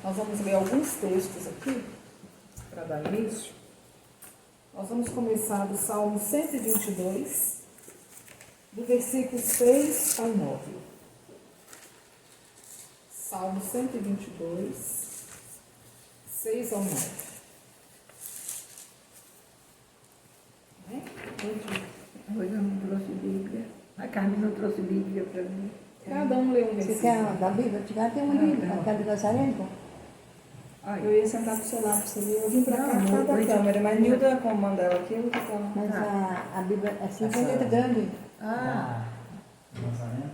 Nós vamos ler alguns textos aqui, para dar início. Nós vamos começar do Salmo 122, do versículo 6 ao 9. Salmo 122, 6 ao 9. Hoje eu não trouxe Bíblia. A Carmen não trouxe Bíblia para mim. Cada um lê um versículo. Você quer da Bíblia? Tem uma Bíblia. A Bíblia Nazareno? Eu ia sentar pro seu lado pra você ler. Eu vim pra cá por causa da hoje- câmera, mas Nilda comanda ela aqui, eu vou ficar lá. Mas a Bíblia é assim, tem letra grande. Nazareno,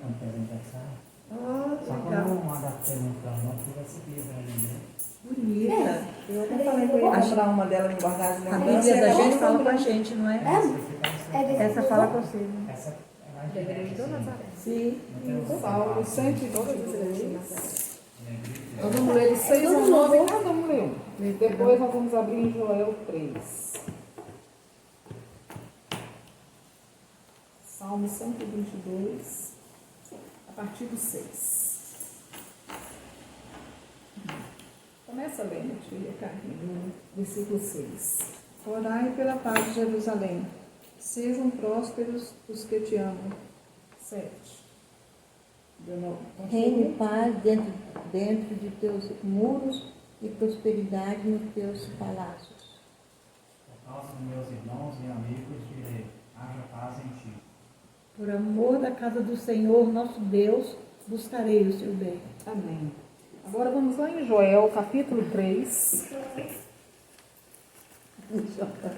quando apresentação. Só que eu Legal. não adaptei muito pra não, porque vai ser livre ainda. Bonita. Eu até falei que eu ia comprar uma dela e guardar de A lembrança. Bíblia da Acabou gente de fala com comprar. a gente, não é? Essa fala com você. Né? Essa é mais direta, assim. Sim. Não tem o Salmo fácil. 122. Nós vamos ler de 6 ao 9 e cada um lê um. Depois nós vamos abrir em Joel 3. Salmo 122, a partir do 6. Começa lendo, tia Carlinhos, versículo 6. Orai pela paz de Jerusalém. Sejam prósperos os que te amam. 7. Reine e paz dentro de teus muros e prosperidade nos teus palácios. Por causa dos meus irmãos e amigos, direi: haja paz em ti. Por amor da casa do Senhor, nosso Deus, buscarei o seu bem. Amém. Agora vamos lá em Joel, capítulo 3.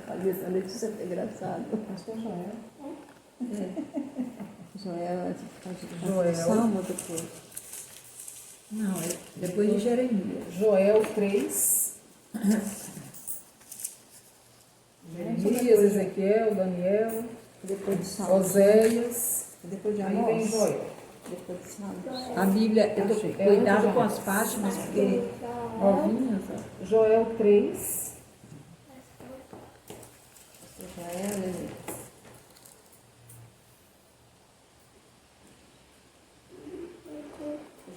A Letícia é engraçado. Pastor Joel. Joel, Joel. Salmo depois. Não, é depois de Jeremias. Joel 3. Jeremias, Ezequiel, Daniel, Depois de Salmo. Oséias. Depois de Aí vem Amós. Joel. Depois de Salmo. A Bíblia, eu Achei. tô cuidado com as páginas, porque novinhas, ó. Joel 3. Joel,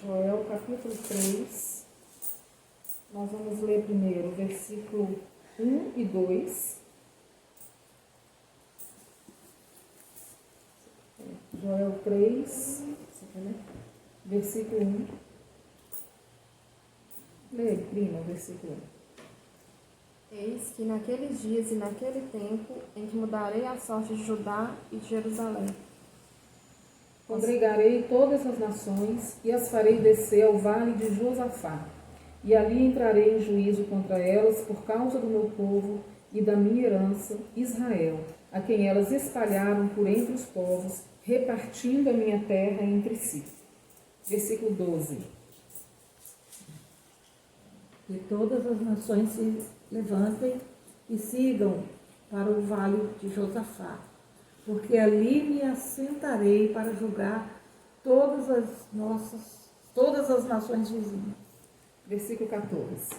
Joel capítulo 3. Nós vamos ler primeiro o versículo 1 e 2. Joel 3, versículo 1. Lê, prima, o versículo 1. Eis que naqueles dias e naquele tempo em que mudarei a sorte de Judá e de Jerusalém. Congregarei todas as nações e as farei descer ao vale de Josafá. E ali entrarei em juízo contra elas por causa do meu povo e da minha herança, Israel, a quem elas espalharam por entre os povos, repartindo a minha terra entre si. Versículo 12. E todas as nações se levantem e sigam para o vale de Josafá, porque ali me assentarei para julgar todas as nações vizinhas. Versículo 14.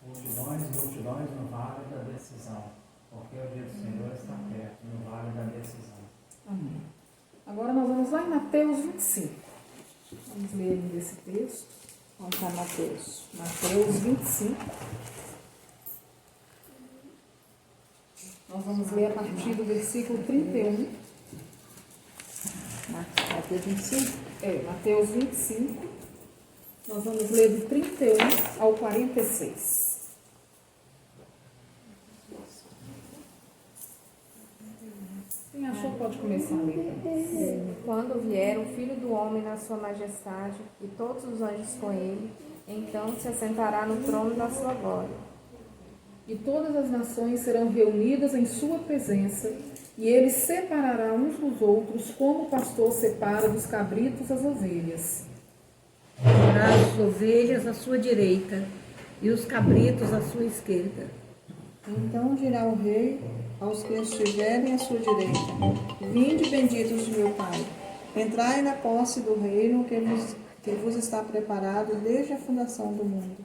Multidões e multidões no vale da decisão, porque o dia do Senhor está perto, no vale da decisão. Amém. Agora nós vamos lá em Mateus 25. Vamos ler ainda esse texto. Vamos para Mateus. Mateus 25. Nós vamos ler a partir do versículo 31. Mateus 25. Mateus 25. Nós vamos ler do 31 ao 46. Quem achou pode começar a ler. Quando vier o Filho do Homem na sua majestade e todos os anjos com ele, então se assentará no trono da sua glória. E todas as nações serão reunidas em sua presença, e ele separará uns dos outros, como o pastor separa dos cabritos as ovelhas. Porá as ovelhas à sua direita e os cabritos à sua esquerda. Então dirá o rei aos que estiverem à sua direita: vinde, benditos de meu Pai, entrai na posse do reino que vos está preparado desde a fundação do mundo.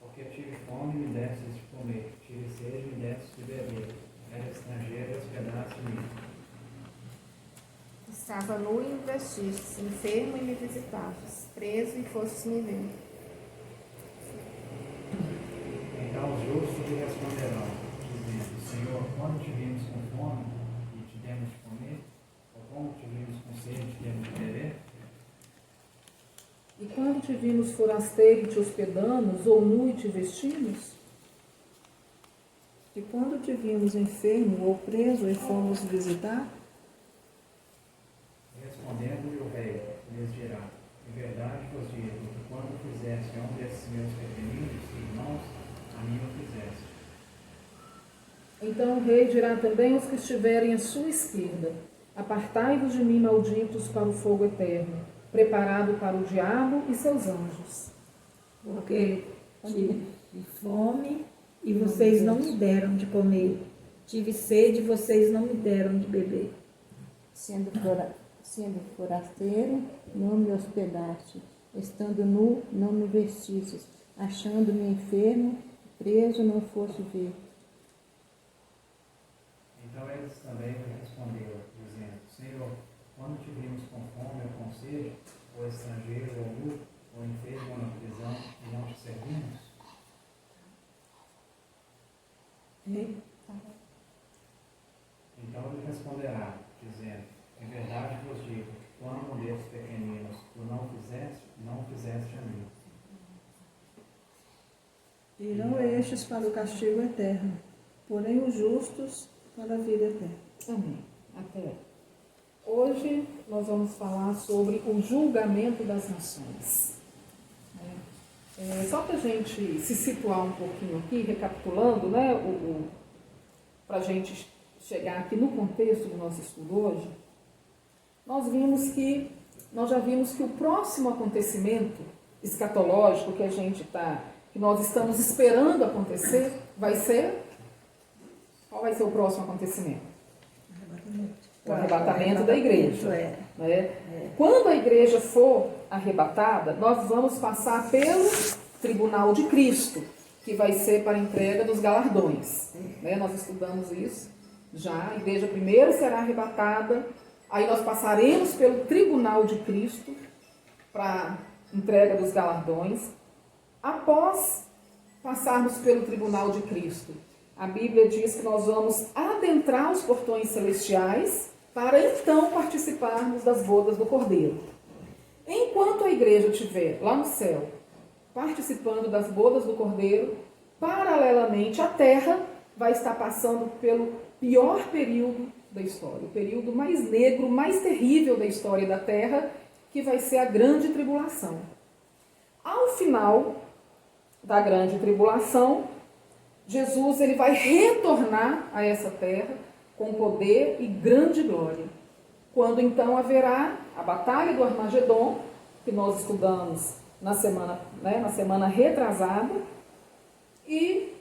Porque tive fome e me destes de comer, tive sede e me destes de beber, era estrangeiro e hospedaste-me. Estava nu e me vestistes, enfermo e me visitastes, preso e fostes me ver. lhe responderão, dizendo, Senhor, quando te vimos com fome e te demos de comer? Ou quando te vimos com sede e te demos de beber? E quando te vimos forasteiro e te hospedamos, ou nu e te vestimos? E quando te vimos enfermo ou preso e fomos visitar? Respondendo-lhe o rei, lhes dirá, em verdade vos digo, que quando fizeste a um desses meus pequeninos irmãos, a mim o fizeste. Então o rei dirá também aos que estiverem à sua esquerda, apartai-vos de mim, malditos, para o fogo eterno, preparado para o diabo e seus anjos. Porque tive fome e vocês não me deram de comer. Tive sede e vocês não me deram de beber. Sendo forasteiro, não me hospedaste. Estando nu, não me vestistes. Achando-me enfermo, preso, não foste ver. Então eles também lhe responderam, dizendo, Senhor, quando te vimos com fome ou com sede, ou estrangeiro ou nu, ou enfermo ou na prisão, e não te servimos? Então lhe responderá, dizendo, em verdade vos digo, quando um desses pequeninos tu não fizeste a mim. Irão estes para o castigo eterno, porém os justos para a vida eterna. Amém. Até aí. Hoje nós vamos falar sobre o julgamento das nações. Só para a gente se situar um pouquinho aqui, recapitulando, né, para a gente chegar aqui no contexto do nosso estudo hoje, nós já vimos que o próximo acontecimento escatológico que nós estamos esperando acontecer, vai ser... Qual vai ser o próximo acontecimento? O arrebatamento da igreja. Né? Quando a igreja for arrebatada, nós vamos passar pelo tribunal de Cristo, que vai ser para a entrega dos galardões. Né? Nós estudamos isso já. A igreja primeiro será arrebatada, aí nós passaremos pelo tribunal de Cristo para a entrega dos galardões. Após passarmos pelo tribunal de Cristo, a Bíblia diz que nós vamos adentrar os portões celestiais para então participarmos das bodas do Cordeiro. Enquanto a igreja estiver lá no céu, participando das bodas do Cordeiro, paralelamente a terra vai estar passando pelo pior período da história, o período mais negro, mais terrível da história da terra, que vai ser a grande tribulação. Ao final da grande tribulação, Jesus ele vai retornar a essa terra com poder e grande glória. Quando então haverá a batalha do Armagedon, que nós estudamos na semana retrasada, e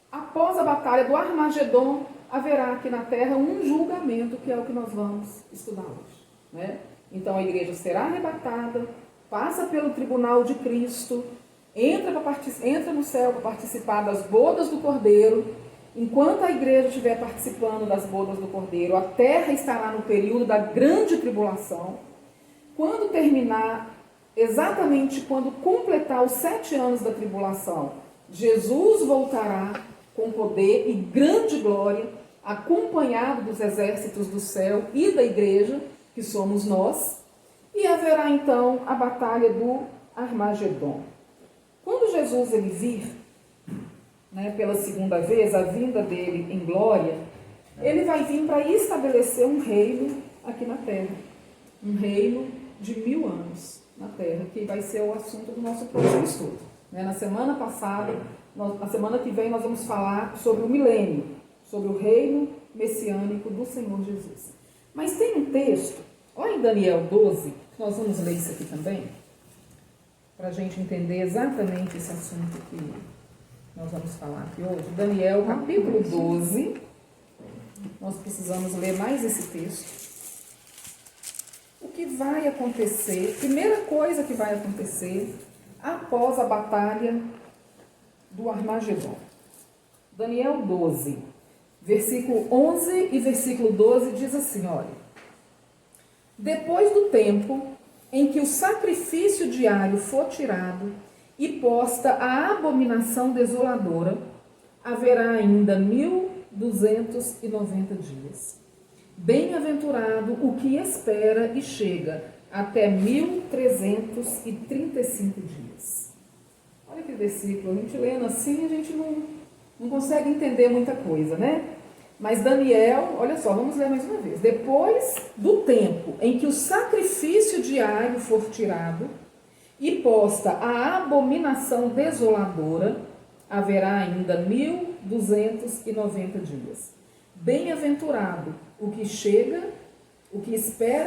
após a batalha do Armagedon, haverá aqui na terra um julgamento, que é o que nós vamos estudar hoje. Né? Então a igreja será arrebatada, passa pelo tribunal de Cristo, entra no céu para participar das bodas do Cordeiro. Enquanto a igreja estiver participando das bodas do Cordeiro, a terra estará no período da grande tribulação. Quando terminar, exatamente quando completar os 7 anos da tribulação, Jesus voltará com poder e grande glória, acompanhado dos exércitos do céu e da igreja, que somos nós, e haverá então a batalha do Armagedon. Quando Jesus ele vir, pela segunda vez, a vinda dele em glória, ele vai vir para estabelecer um reino aqui na terra, um reino de 1000 anos na terra, que vai ser o assunto do nosso próximo estudo. Na semana passada, na semana que vem, nós vamos falar sobre o milênio, sobre o reino messiânico do Senhor Jesus. Mas tem um texto, olha em Daniel 12, nós vamos ler isso aqui também, para a gente entender exatamente esse assunto que nós vamos falar aqui hoje. Daniel, capítulo 12, nós precisamos ler mais esse texto. O que vai acontecer, primeira coisa que vai acontecer após a batalha do Armagedon. Daniel 12, versículo 11 e versículo 12 diz assim, olha: depois do tempo em que o sacrifício diário for tirado e posta a abominação desoladora, haverá ainda 1290 dias. Bem-aventurado o que espera e chega até 1335 dias. Olha que versículo, a gente lendo assim, a gente não consegue entender muita coisa, né? Mas Daniel, olha só, vamos ler mais uma vez. Depois do tempo em que o sacrifício diário for tirado e posta a abominação desoladora, haverá ainda 1290 dias. Bem-aventurado o que espera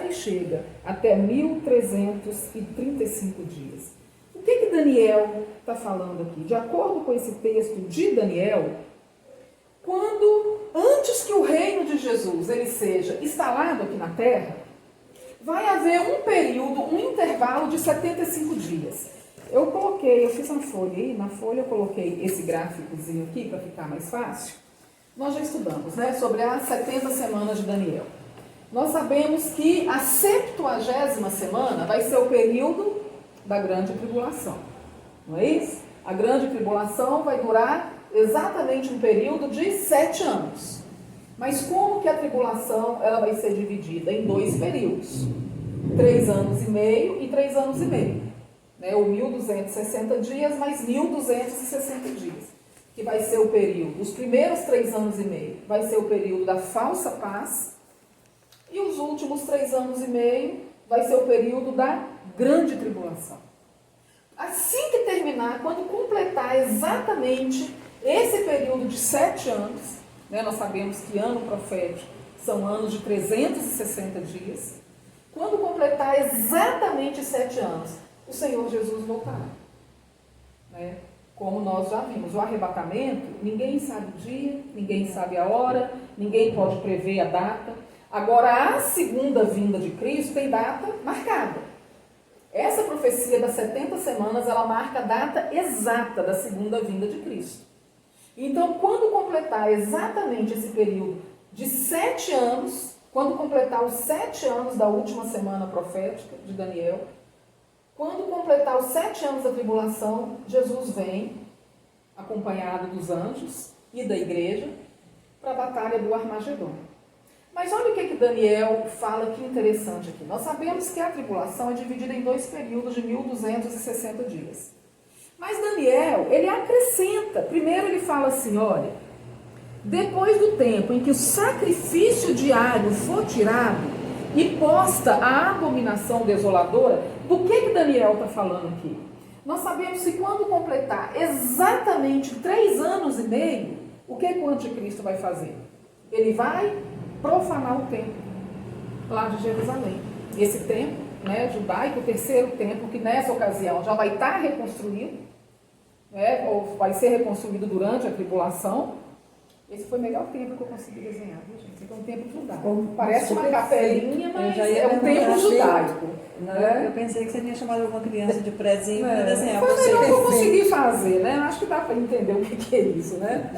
e chega até 1335 dias. O que Daniel está falando aqui? De acordo com esse texto de Daniel, antes que o reino de Jesus ele seja instalado aqui na terra, vai haver um período, um intervalo de 75 dias. Eu fiz uma folha aí, na folha eu coloquei esse gráficozinho aqui para ficar mais fácil. Nós já estudamos, né, sobre as 70 semanas de Daniel. Nós sabemos que a 70ª semana vai ser o período da grande tribulação, não é isso? A grande tribulação vai durar exatamente um período de 7 anos. Mas como que a tribulação ela vai ser dividida em 2 períodos? 3 anos e meio e 3 anos e meio. Né? O 1260 dias mais 1260 dias. Que vai ser o período, os primeiros 3 anos e meio, vai ser o período da falsa paz. E os últimos 3 anos e meio vai ser o período da grande tribulação. Assim que terminar, quando completar exatamente esse período de 7 anos, né, nós sabemos que ano profético são anos de 360 dias. Quando completar exatamente 7 anos, o Senhor Jesus voltará. Né? Como nós já vimos, o arrebatamento, ninguém sabe o dia, ninguém sabe a hora, ninguém pode prever a data. Agora, a segunda vinda de Cristo tem data marcada. Essa profecia das 70 semanas, ela marca a data exata da segunda vinda de Cristo. Então, quando completar exatamente esse período de 7 anos, quando completar os 7 anos da última semana profética de Daniel, quando completar os 7 anos da tribulação, Jesus vem, acompanhado dos anjos e da igreja, para a batalha do Armagedon. Mas olha o que Daniel fala que interessante aqui. Nós sabemos que a tribulação é dividida em 2 períodos de 1260 dias. Mas Daniel, ele acrescenta. Primeiro ele fala assim, olha, depois do tempo em que o sacrifício diário for tirado e posta a abominação desoladora, do que Daniel está falando aqui? Nós sabemos que quando completar exatamente 3 anos e meio, o que o anticristo vai fazer? Ele vai profanar o templo lá de Jerusalém. Esse templo, né, judaico, o terceiro templo, que nessa ocasião já vai estar reconstruído, né, ou vai ser reconstruído durante a tribulação. Esse foi o melhor templo que eu consegui desenhar, viu, gente? Esse é um templo judaico. Parece uma capelinha, mas é um templo judaico. Não, eu pensei que você tinha chamado alguma criança de prezinho para desenhar. Foi o melhor que eu consegui fazer, né? Acho que dá para entender o que é isso, né?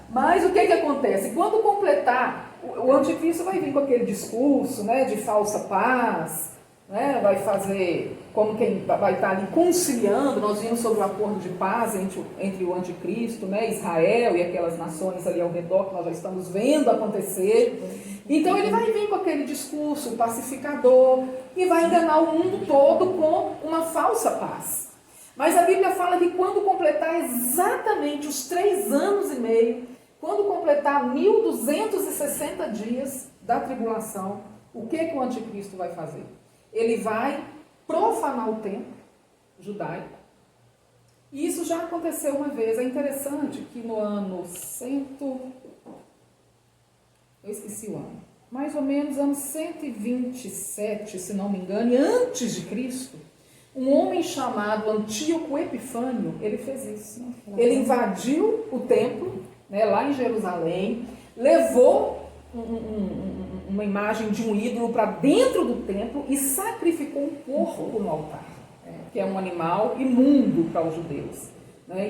Mas o que acontece? Quando completar, o anticristo vai vir com aquele discurso, né, de falsa paz, né? Vai fazer como quem vai estar ali conciliando. Nós vimos sobre o acordo de paz entre o anticristo, né, Israel e aquelas nações ali ao redor, que nós já estamos vendo acontecer. Então ele vai vir com aquele discurso pacificador e vai enganar o mundo todo com uma falsa paz. Mas a Bíblia fala que quando completar exatamente os 3 anos e meio, quando completar 1260 dias da tribulação, o que o anticristo vai fazer? Ele vai profanar o templo judaico. E isso já aconteceu uma vez. É interessante que no ano eu esqueci o ano, mais ou menos ano 127, se não me engano, e antes de Cristo, um homem chamado Antíoco Epifânio, ele fez isso. Ele invadiu o templo, né, lá em Jerusalém, levou uma imagem de um ídolo para dentro do templo e sacrificou um porco no altar, que é um animal imundo para os judeus.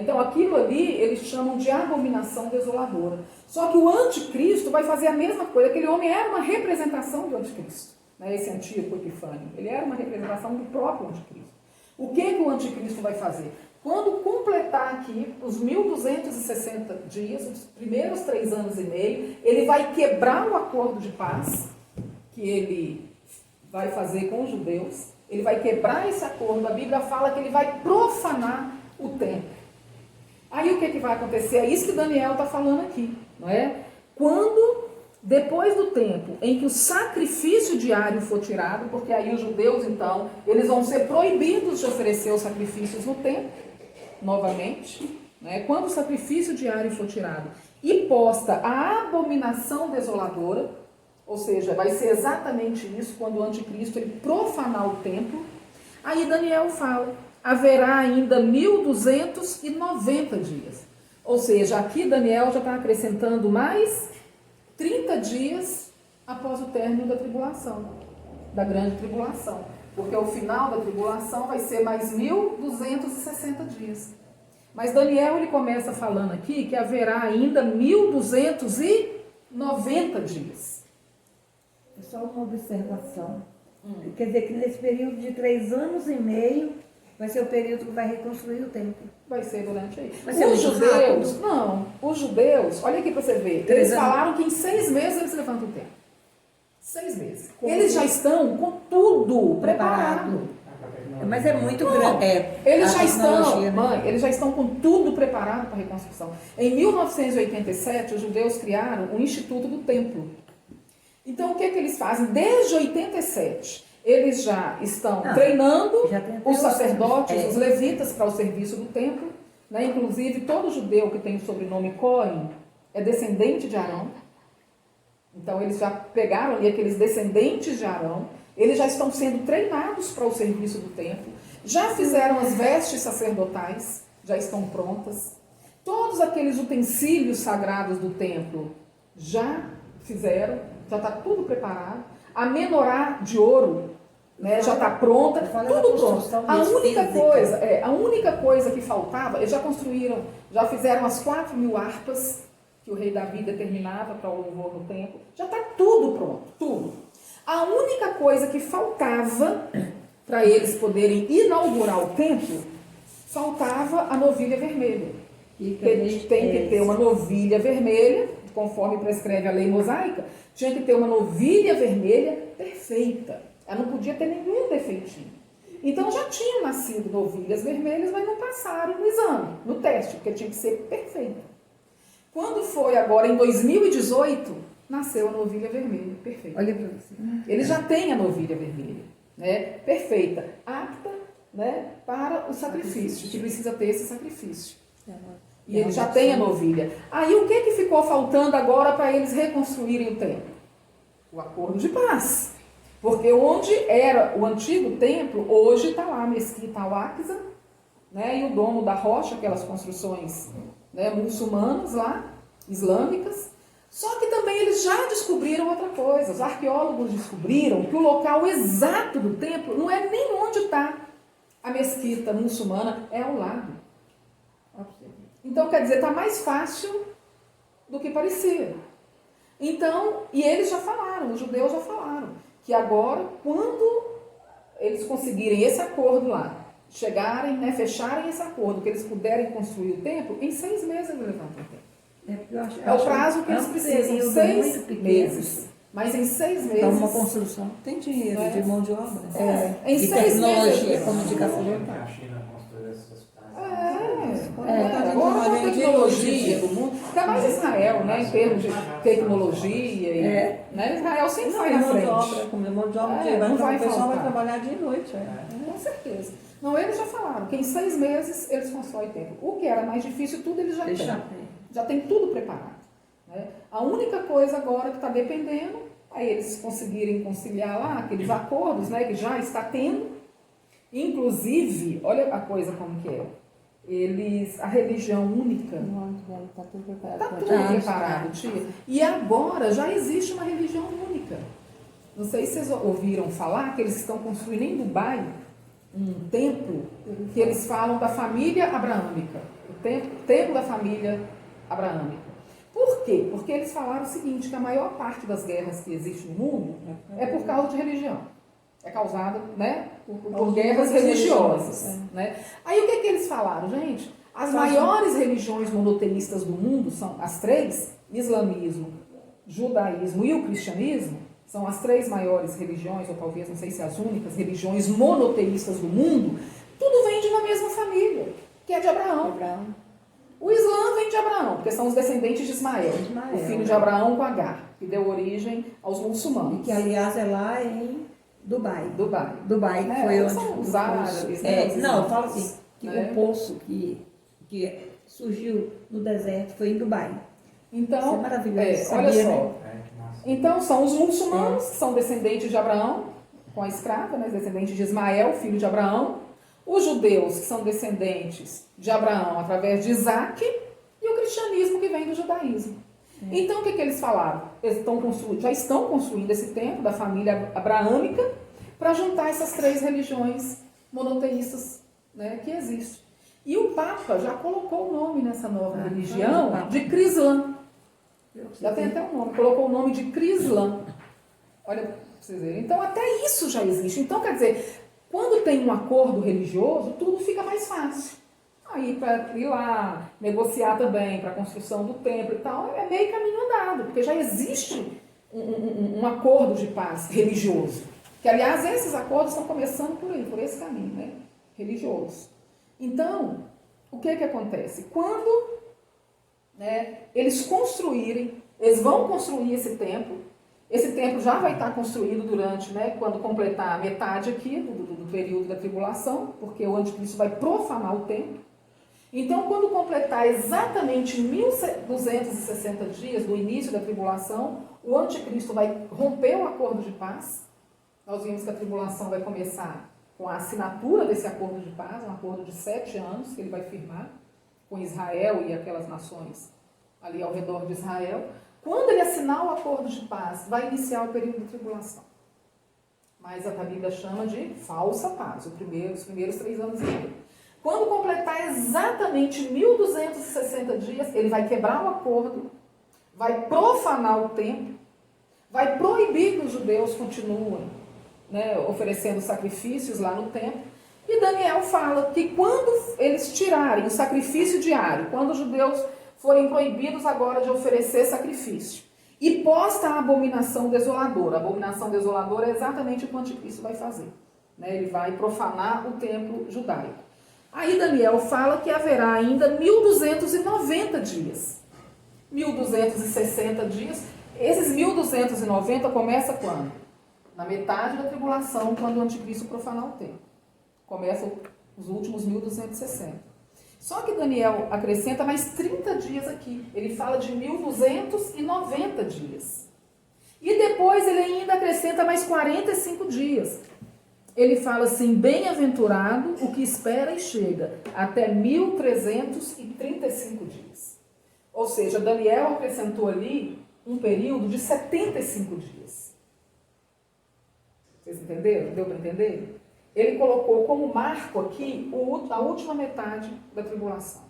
Então aquilo ali eles chamam de abominação desoladora. Só que o anticristo vai fazer a mesma coisa. Aquele homem era uma representação do anticristo, esse Antíoco Epifânio. Ele era uma representação do próprio anticristo. O que o anticristo vai fazer? Quando completar aqui os 1260 dias, os primeiros 3 anos e meio, ele vai quebrar o acordo de paz que ele vai fazer com os judeus. Ele vai quebrar esse acordo. A Bíblia fala que ele vai profanar o templo. Aí o que vai acontecer? É isso que Daniel está falando aqui, não é? Quando, depois do tempo em que o sacrifício diário for tirado, porque aí os judeus, então, eles vão ser proibidos de oferecer os sacrifícios no templo, novamente, né? Quando o sacrifício diário for tirado e posta a abominação desoladora, ou seja, vai ser exatamente isso, quando o anticristo ele profanar o templo, aí Daniel fala, haverá ainda 1290 dias. Ou seja, aqui Daniel já está acrescentando mais 30 dias após o término da tribulação, da grande tribulação. Porque o final da tribulação vai ser mais 1260 dias. Mas Daniel ele começa falando aqui que haverá ainda 1290 dias. É só uma observação. Quer dizer que nesse período de 3 anos e meio vai ser o período que vai reconstruir o templo. Vai ser durante aí. Vai ser Os muito judeus, rápido. não, os judeus, olha aqui para você ver, eles falaram que em 6 meses eles levantam o templo. 6 meses. Eles já estão com tudo preparado. Mas é muito grande. Eles já estão, mãe, eles já estão com tudo preparado para a reconstrução. Em 1987, os judeus criaram o Instituto do Templo. Então, o que eles fazem? Desde 87, eles já estão treinando os sacerdotes, os levitas para o serviço do templo. Né? Inclusive, todo judeu que tem o sobrenome Cohen é descendente de Arão. Então, eles já pegaram ali aqueles descendentes de Arão. Eles já estão sendo treinados para o serviço do templo. Já fizeram as vestes sacerdotais, já estão prontas. Todos aqueles utensílios sagrados do templo já fizeram, já está tudo preparado. A menorá de ouro, né, já está pronta, tudo pronto. A única coisa que faltava, eles já construíram, já fizeram as 4.000 harpas que o rei Davi determinava para o louvor no templo. Já está tudo pronto, tudo. A única coisa que faltava para eles poderem inaugurar o templo, faltava a novilha vermelha. Tem que ter uma novilha vermelha, conforme prescreve a lei mosaica, tinha que ter uma novilha vermelha perfeita. Ela não podia ter nenhum defeitinho. Então já tinham nascido novilhas vermelhas, mas não passaram no exame, no teste, porque tinha que ser perfeita. Quando foi agora em 2018, nasceu a novilha vermelha, perfeita. Olha para você. Eles já têm a novilha vermelha, né? Perfeita, apta, né, para o sacrifício, que precisa ter esse sacrifício. E eles já têm a novilha. Aí o que ficou faltando agora para eles reconstruírem o templo? O acordo de paz. Porque onde era o antigo templo, hoje está lá a mesquita Al-Aqsa, né, e o domo da rocha, aquelas construções, né, muçulmanas lá, islâmicas. Só que também eles já descobriram outra coisa. Os arqueólogos descobriram que o local exato do templo não é nem onde está a mesquita muçulmana, é ao lado. Então, quer dizer, está mais fácil do que parecia. Então, e eles já falaram, os judeus já falaram, que agora, quando eles conseguirem esse acordo lá, chegarem, né, fecharem esse acordo, que eles puderem construir o templo, em 6 meses eles levantam o templo. É o prazo que eles precisam, 6 meses. Mas em 6 meses... Então, uma construção Tem dinheiro de mão de obra? Em de 6 tecnologia, meses. como diga falou. A China construiu esses hospitais. Agora a tecnologia do mundo, ainda mais Israel, né, em termos de tecnologia, né, Israel sempre vai na frente. Mão de obra, não vai o pessoal faltar. vai trabalhar dia e noite. Com certeza. Não, eles já falaram que em 6 meses eles constroem templo. O que era mais difícil, tudo eles já têm. Já tem tudo preparado. Né? A única coisa agora que está dependendo, aí eles conseguirem conciliar lá aqueles acordos, né, que já está tendo. Inclusive, olha a coisa como que é. A religião única, Está tudo preparado. está tudo preparado, tia. E agora já existe uma religião única. Não sei se vocês ouviram falar que eles estão construindo em Dubai um templo que eles falam da família abraâmica. O templo da família abraâmica. Por quê? Porque eles falaram o seguinte, que a maior parte das guerras que existem no mundo é por causa de religião. É causada, né, por guerras religiosas. Né? Aí o que eles falaram? Gente, as maiores religiões monoteístas do mundo são as três: islamismo, judaísmo e o cristianismo. São as três maiores religiões, ou talvez, não sei se as únicas, religiões monoteístas do mundo. Tudo vem de uma mesma família, que é de Abraão. O Islã vem de Abraão, porque são os descendentes de Ismael, o filho de Abraão com Agar, que deu origem aos muçulmanos. E que, aliás, é lá em Dubai. Dubai, que foi onde são os árabes, não, eu falo assim, que né? o poço que surgiu no deserto foi em Dubai. Então, isso é maravilhoso. olha Sabia, só. né? Então, são os muçulmanos, que são descendentes de Abraão, com a escrava, né, descendentes de Ismael, filho de Abraão. Os judeus, que são descendentes de Abraão através de Isaac, e o cristianismo, que vem do judaísmo. Então, o que eles falaram? Eles já estão construindo esse templo da família abraâmica para juntar essas três religiões monoteístas, né, que existem. E o Papa já colocou o nome nessa nova religião de Crislã. Já tem até um nome, colocou o nome de Crislã. Olha, pra vocês verem. Então, até isso já existe. Então, quer dizer, quando tem um acordo religioso, tudo fica mais fácil. Aí, para ir lá, negociar também para a construção do templo e tal, é meio caminho andado, porque já existe um acordo de paz religioso. Que, aliás, esses acordos estão começando por aí, por esse caminho, né? Religioso. Então, o que acontece? Quando, né, eles vão construir esse templo já vai estar construído durante, né, quando completar a metade aqui do período da tribulação, porque o anticristo vai profanar o templo. Então, quando completar exatamente 1260 dias do início da tribulação, o anticristo vai romper o acordo de paz. Nós vimos que a tribulação vai começar com a assinatura desse acordo de paz, um acordo de 7 anos que ele vai firmar com Israel e aquelas nações ali ao redor de Israel. Quando ele assinar o acordo de paz, vai iniciar o período de tribulação. Mas a Bíblia chama de falsa paz, os primeiros 3 anos e meio. Quando completar exatamente 1260 dias, ele vai quebrar o acordo, vai profanar o templo, vai proibir que os judeus continuem, né, oferecendo sacrifícios lá no templo. E Daniel fala que quando eles tirarem o sacrifício diário, quando os judeus forem proibidos agora de oferecer sacrifício, e posta a abominação desoladora. A abominação desoladora é exatamente o que o anticristo vai fazer. Né? Ele vai profanar o templo judaico. Aí Daniel fala que haverá ainda 1290 dias. 1260 dias. Esses 1290 começa quando? Na metade da tribulação, quando o anticristo profanar o templo. Começam os últimos 1260. Só que Daniel acrescenta mais 30 dias aqui. Ele fala de 1290 dias. E depois ele ainda acrescenta mais 45 dias. Ele fala assim, bem-aventurado o que espera e chega até 1335 dias. Ou seja, Daniel acrescentou ali um período de 75 dias. Vocês entenderam? Deu para entender? Ele colocou como marco aqui a última metade da tribulação.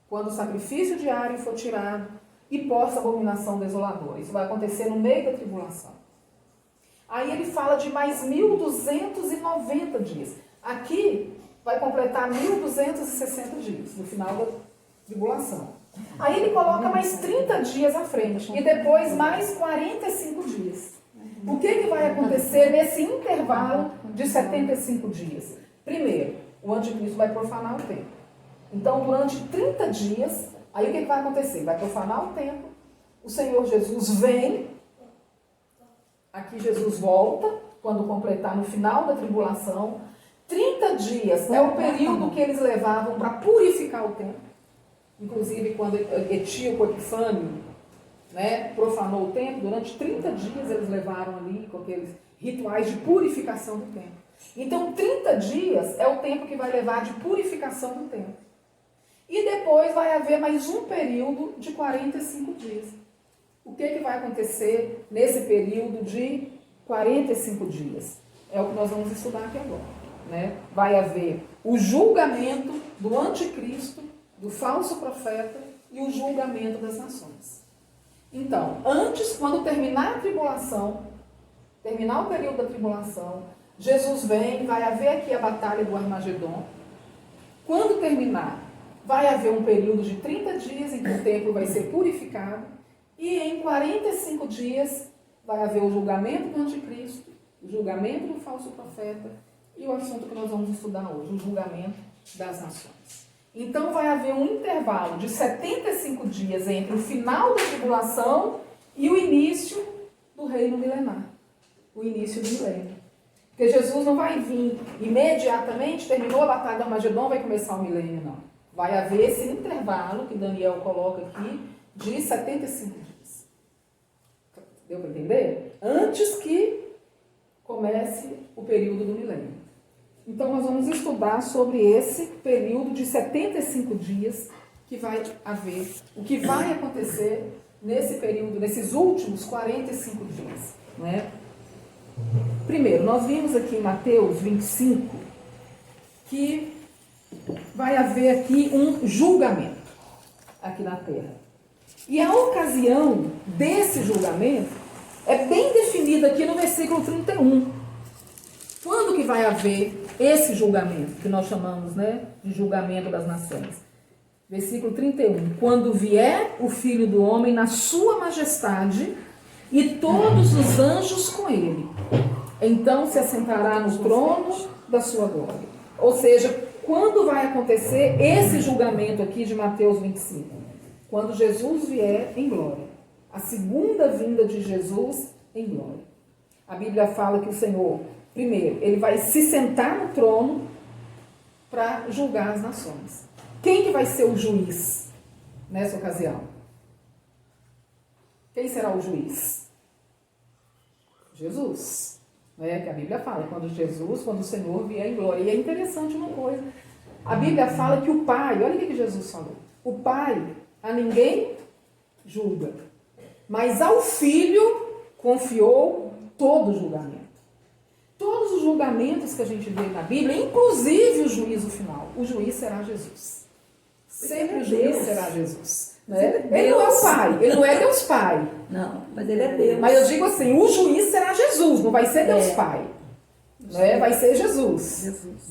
Quando o sacrifício diário for tirado e posta a abominação desoladora. Isso vai acontecer no meio da tribulação. Aí ele fala de mais 1290 dias. Aqui vai completar 1260 dias, no final da tribulação. Aí ele coloca mais 30 dias à frente e depois mais 45 dias. O que vai acontecer nesse intervalo de 75 dias? Primeiro, o anticristo vai profanar o templo. Então, durante 30 dias, aí o que vai acontecer? Vai profanar o templo, o Senhor Jesus vem, aqui Jesus volta, quando completar no final da tribulação. 30 dias é o período que eles levavam para purificar o templo. Inclusive, quando Etíoco Epifânio, né, profanou o templo, durante 30 dias eles levaram ali com aqueles rituais de purificação do templo. Então, 30 dias é o tempo que vai levar de purificação do templo. E depois vai haver mais um período de 45 dias. O que vai acontecer nesse período de 45 dias? É o que nós vamos estudar aqui agora. Né? Vai haver o julgamento do anticristo, do falso profeta e o julgamento das nações. Então, antes, quando terminar a tribulação, terminar o período da tribulação, Jesus vem, vai haver aqui a batalha do Armagedon. Quando terminar, vai haver um período de 30 dias em que o templo vai ser purificado. E em 45 dias vai haver o julgamento do anticristo, o julgamento do falso profeta e o assunto que nós vamos estudar hoje, o julgamento das nações. Então vai haver um intervalo de 75 dias entre o final da tribulação e o início do reino milenar, o início do milênio. Porque Jesus não vai vir imediatamente, terminou a batalha do Armagedon, vai começar o milênio, não. Vai haver esse intervalo que Daniel coloca aqui de 75 dias. Deu para entender? Antes que comece o período do milênio. Então nós vamos estudar sobre esse período de 75 dias que vai haver, o que vai acontecer nesse período, nesses últimos 45 dias. Não é? Primeiro, nós vimos aqui em Mateus 25 que vai haver aqui um julgamento aqui na terra. E a ocasião desse julgamento é bem definida aqui no versículo 31. Quando que vai haver esse julgamento, que nós chamamos, né, de julgamento das nações? Versículo 31. Quando vier o Filho do Homem na sua majestade e todos os anjos com ele, então se assentará no trono da sua glória. Ou seja, quando vai acontecer esse julgamento aqui de Mateus 25? Quando Jesus vier em glória. A segunda vinda de Jesus em glória. A Bíblia fala que o Senhor, primeiro, ele vai se sentar no trono para julgar as nações. Quem que vai ser o juiz nessa ocasião? Quem será o juiz? Jesus. Né? Que a Bíblia fala, quando o Senhor vier em glória. E é interessante uma coisa. A Bíblia fala que o Pai, olha o que Jesus falou. O Pai a ninguém julga, mas ao Filho confiou todo o julgamento. Todos os julgamentos que a gente vê na Bíblia, inclusive o juízo final, o juiz será Jesus. Sempre o juiz será Jesus. Né? Ele não é o Pai, ele não é Deus Pai. Não, mas ele é Deus. Mas eu digo assim, o juiz será Jesus, não vai ser Deus Pai. Né? Vai ser Jesus.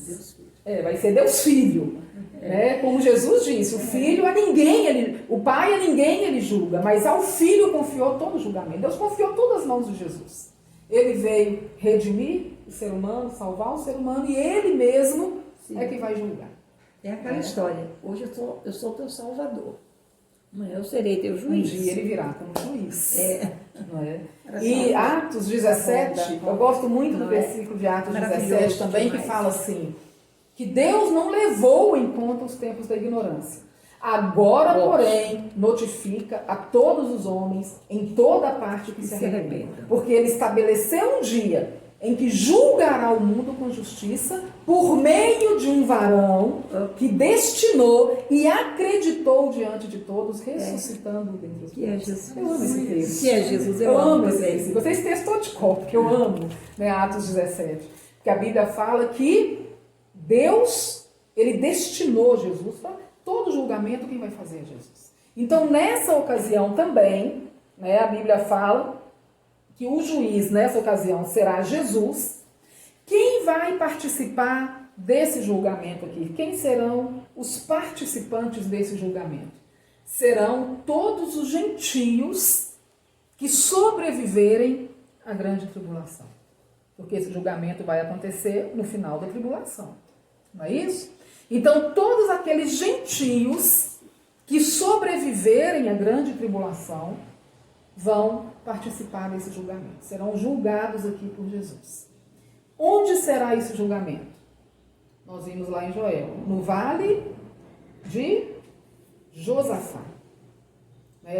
Deus Filho. Vai ser Deus Filho. Né? Como Jesus disse, o Filho a ninguém, o Pai a ninguém ele julga, mas ao Filho confiou todo o julgamento. Deus confiou tudo às mãos de Jesus. Ele veio redimir o ser humano, salvar o ser humano, e ele mesmo é que vai julgar. É aquela história. Hoje eu sou teu salvador. Amanhã eu serei teu juiz. Um dia ele virá como juiz. Não é? Era E só- Atos 17, eu gosto muito do versículo de Atos 17 Maravilhoso também, que demais. fala assim, que Deus não levou em conta os tempos da ignorância. Agora, porém, notifica a todos os homens em toda a parte que se arrependam. Porque ele estabeleceu um dia em que julgará o mundo com justiça por meio de um varão que destinou e acreditou diante de todos, ressuscitando dentre os Que é mortos. Jesus. Eu amo esse texto. Que é Jesus. Eu amo esse também. texto. Vocês textou de cor, porque eu amo, né, Atos 17. Porque a Bíblia fala que Deus, ele destinou Jesus para todo julgamento, quem vai fazer é Jesus. Então, nessa ocasião também, né, a Bíblia fala que o juiz, nessa ocasião, será Jesus. Quem vai participar desse julgamento aqui? Quem serão os participantes desse julgamento? Serão todos os gentios que sobreviverem à grande tribulação. Porque esse julgamento vai acontecer no final da tribulação. Não é isso? Então, todos aqueles gentios que sobreviverem à grande tribulação vão participar desse julgamento. Serão julgados aqui por Jesus. Onde será esse julgamento? Nós vimos lá em Joel, no vale de Josafá.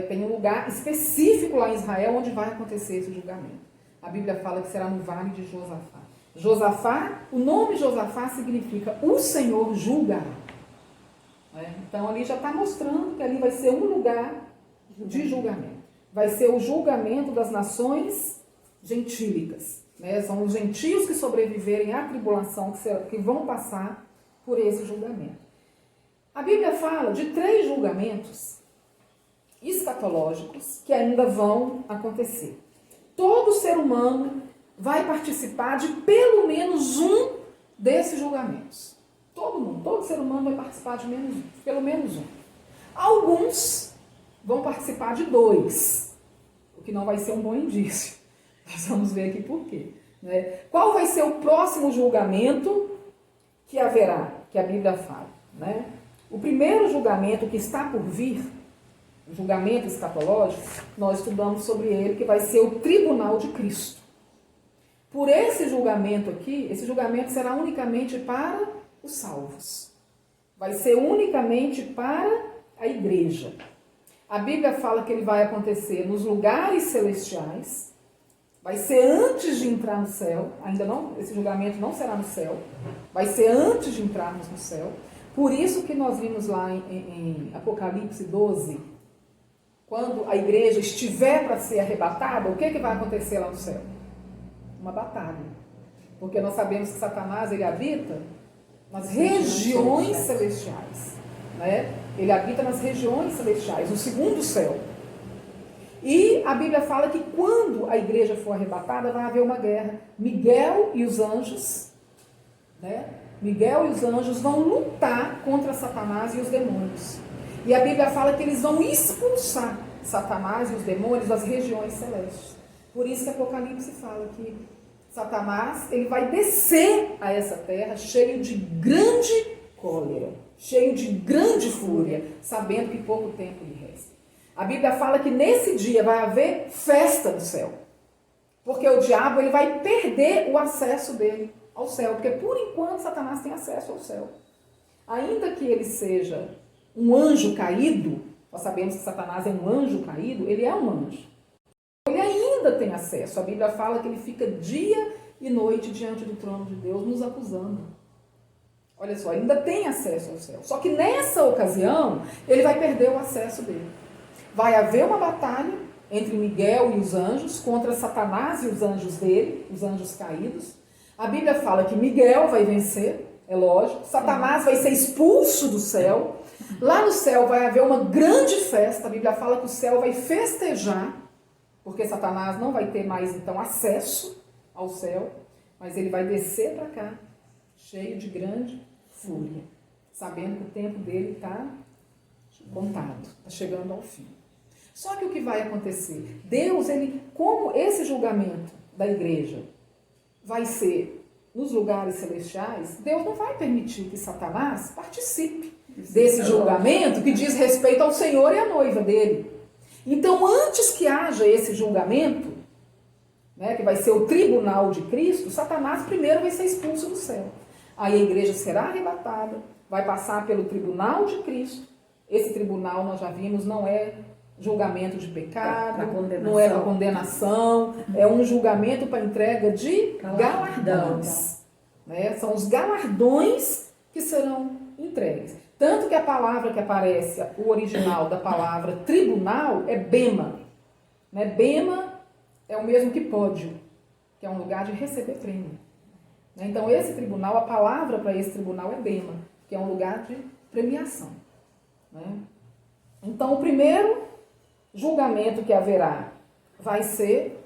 Tem um lugar específico lá em Israel onde vai acontecer esse julgamento. A Bíblia fala que será no vale de Josafá. Josafá, o nome Josafá significa o Senhor julgará. Então ali já está mostrando que ali vai ser um lugar de julgamento. Vai ser o julgamento das nações gentílicas. São os gentios que sobreviverem à tribulação, que vão passar por esse julgamento. A Bíblia fala de 3 julgamentos escatológicos que ainda vão acontecer. Todo ser humano vai participar de pelo menos um desses julgamentos. Todo mundo, todo ser humano vai participar de pelo menos um. Alguns vão participar de 2, o que não vai ser um bom indício. Nós vamos ver aqui por quê. Né? Qual vai ser o próximo julgamento que haverá, que a Bíblia fala? Né? O primeiro julgamento que está por vir, o julgamento escatológico, nós estudamos sobre ele, que vai ser o tribunal de Cristo. Por esse julgamento aqui, esse julgamento será unicamente para os salvos. Vai ser unicamente para a igreja. A Bíblia fala que ele vai acontecer nos lugares celestiais, vai ser antes de entrar no céu, ainda não, esse julgamento não será no céu, vai ser antes de entrarmos no céu. Por isso que nós vimos lá em Apocalipse 12, quando a igreja estiver para ser arrebatada, o que vai acontecer lá no céu? Uma batalha. Porque nós sabemos que Satanás, ele habita nas regiões celestiais. Né? Ele habita nas regiões celestiais, no segundo céu. E a Bíblia fala que quando a igreja for arrebatada, vai haver uma guerra. Miguel e os anjos, né? Miguel e os anjos vão lutar contra Satanás e os demônios. E a Bíblia fala que eles vão expulsar Satanás e os demônios das regiões celestes. Por isso que Apocalipse fala que Satanás, ele vai descer a essa terra cheio de grande cólera, cheio de grande fúria, sabendo que pouco tempo lhe resta. A Bíblia fala que nesse dia vai haver festa no céu. Porque o diabo, ele vai perder o acesso dele ao céu. Porque por enquanto Satanás tem acesso ao céu. Ainda que ele seja um anjo caído, nós sabemos que Satanás é um anjo caído, ele é um anjo. Ele ainda tem acesso. A Bíblia fala que ele fica dia e noite diante do trono de Deus, nos acusando. Olha só, ainda tem acesso ao céu. Só que nessa ocasião, ele vai perder o acesso dele. Vai haver uma batalha entre Miguel e os anjos, contra Satanás e os anjos dele, os anjos caídos. A Bíblia fala que Miguel vai vencer, é lógico. Satanás vai ser expulso do céu. Lá no céu vai haver uma grande festa. A Bíblia fala que o céu vai festejar, porque Satanás não vai ter mais, então, acesso ao céu, mas ele vai descer para cá, cheio de grande fúria, sabendo que o tempo dele está contado, está chegando ao fim. Só que o que vai acontecer? Deus, ele, como esse julgamento da igreja vai ser nos lugares celestiais, Deus não vai permitir que Satanás participe desse julgamento que diz respeito ao Senhor e à noiva dele. Então, antes que haja esse julgamento, né, que vai ser o tribunal de Cristo, Satanás primeiro vai ser expulso do céu. Aí a igreja será arrebatada, vai passar pelo tribunal de Cristo. Esse tribunal, nós já vimos, não é julgamento de pecado, não é para condenação, é um julgamento para entrega de galardões. Né? São os galardões que serão entregues. Tanto que a palavra que aparece, o original da palavra tribunal, é bema. Né? Bema é o mesmo que pódio, que é um lugar de receber prêmio. Né? Então, esse tribunal, a palavra para esse tribunal é bema, que é um lugar de premiação. Né? Então, o primeiro julgamento que haverá vai ser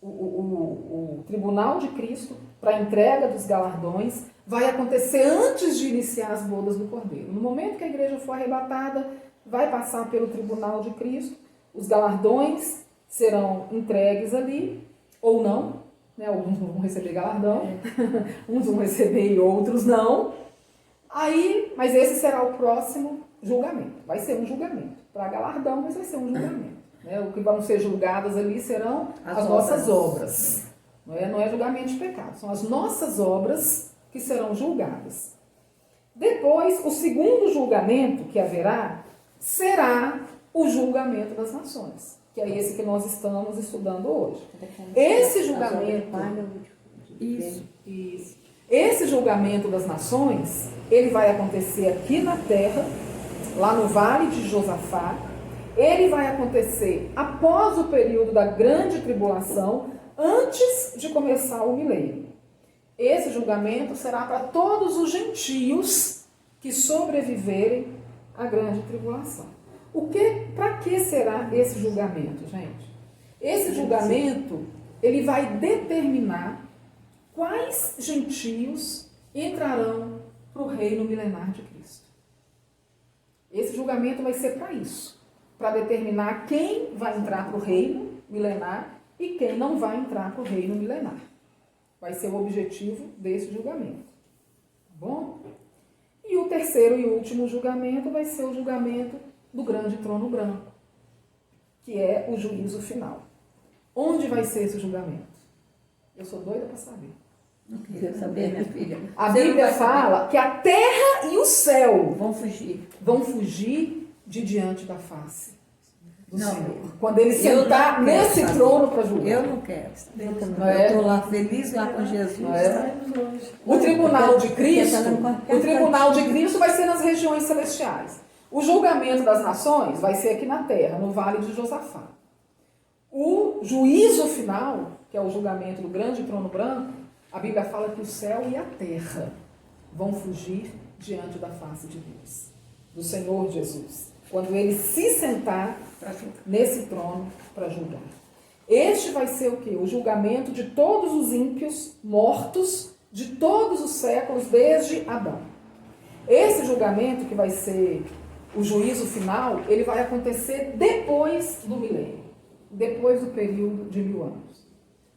o tribunal de Cristo para a entrega dos galardões. Vai acontecer antes de iniciar as bodas do Cordeiro. No momento que a igreja for arrebatada, vai passar pelo tribunal de Cristo, os galardões serão entregues ali, ou não, né? Alguns vão receber galardão, uns vão receber e outros não. Aí, mas esse será o próximo julgamento. Vai ser um julgamento. Para galardão, mas vai ser um julgamento. Né? O que vão ser julgadas ali serão as nossas obras. Não é julgamento de pecado, são as nossas obras que serão julgadas. Depois, o segundo julgamento que haverá será o julgamento das nações, que é esse que nós estamos estudando hoje. Esse julgamento, esse julgamento das nações, ele vai acontecer aqui na terra, lá no Vale de Josafá. Ele vai acontecer após o período da grande tribulação, antes de começar o milênio. Esse julgamento será para todos os gentios que sobreviverem à grande tribulação. Para que será esse julgamento, gente? Esse julgamento ele vai determinar quais gentios entrarão para o reino milenar de Cristo. Esse julgamento vai ser para isso, para determinar quem vai entrar para o reino milenar e quem não vai entrar para o reino milenar. Vai ser o objetivo desse julgamento. Tá bom? E o terceiro e último julgamento vai ser o julgamento do grande trono branco, que é o juízo final. Onde vai ser esse julgamento? Eu sou doida para saber. Não queria saber, minha filha. A Bíblia fala que a terra e o céu Vão fugir. vão fugir de diante da face do Não, Senhor. Quando ele eu sentar não quero nesse saber. trono para julgar. Eu não quero. Não é? Eu estou lá feliz lá com Jesus. Não é? O tribunal de Cristo, vai ser nas regiões celestiais. O julgamento das nações vai ser aqui na terra, no vale de Josafá. O juízo final, que é o julgamento do grande trono branco, a Bíblia fala que o céu e a terra vão fugir diante da face de Deus, do Senhor Jesus, quando ele se sentar nesse trono para julgar. Este vai ser o quê? O julgamento de todos os ímpios mortos de todos os séculos desde Adão. Esse julgamento, que vai ser o juízo final, ele vai acontecer depois do milênio, depois do período de 1000 anos.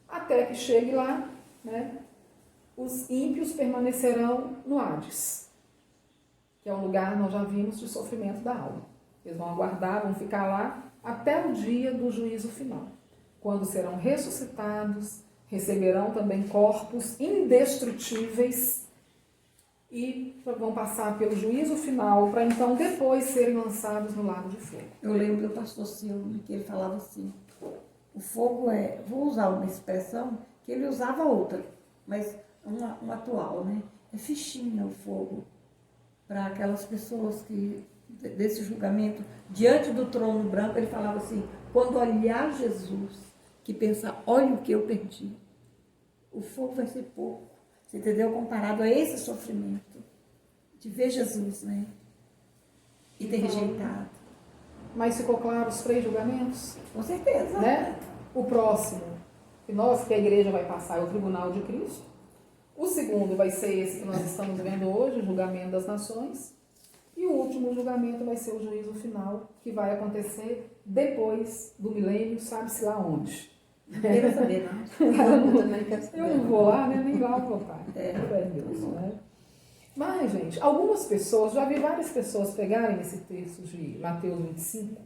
Até que chegue lá, né, os ímpios permanecerão no Hades, que é um lugar, nós já vimos, de sofrimento da alma. Eles vão aguardar, vão ficar lá até o dia do juízo final, quando serão ressuscitados, receberão também corpos indestrutíveis e vão passar pelo juízo final para então depois serem lançados no lago de fogo. Eu lembro do pastor Silvio, que ele falava assim, o fogo é, vou usar uma expressão que ele usava outra, mas uma atual, né? É fichinha o fogo para aquelas pessoas que, desse julgamento, diante do trono branco, ele falava assim, quando olhar Jesus, que pensar, olha o que eu perdi, o fogo vai ser pouco, você entendeu? Comparado a esse sofrimento, de ver Jesus, né? E ter rejeitado. Mas ficou claro os 3 julgamentos? Com certeza. Né? O próximo, que a igreja vai passar, é o tribunal de Cristo. O segundo vai ser esse que nós estamos vendo hoje, o julgamento das nações. E o último julgamento vai ser o juízo final, que vai acontecer depois do milênio, sabe-se lá onde. Não quero saber, não. Eu não vou lá, né? Nem lá vou voltar. Deus, né? Mas, gente, algumas pessoas, já vi várias pessoas pegarem esse texto de Mateus 25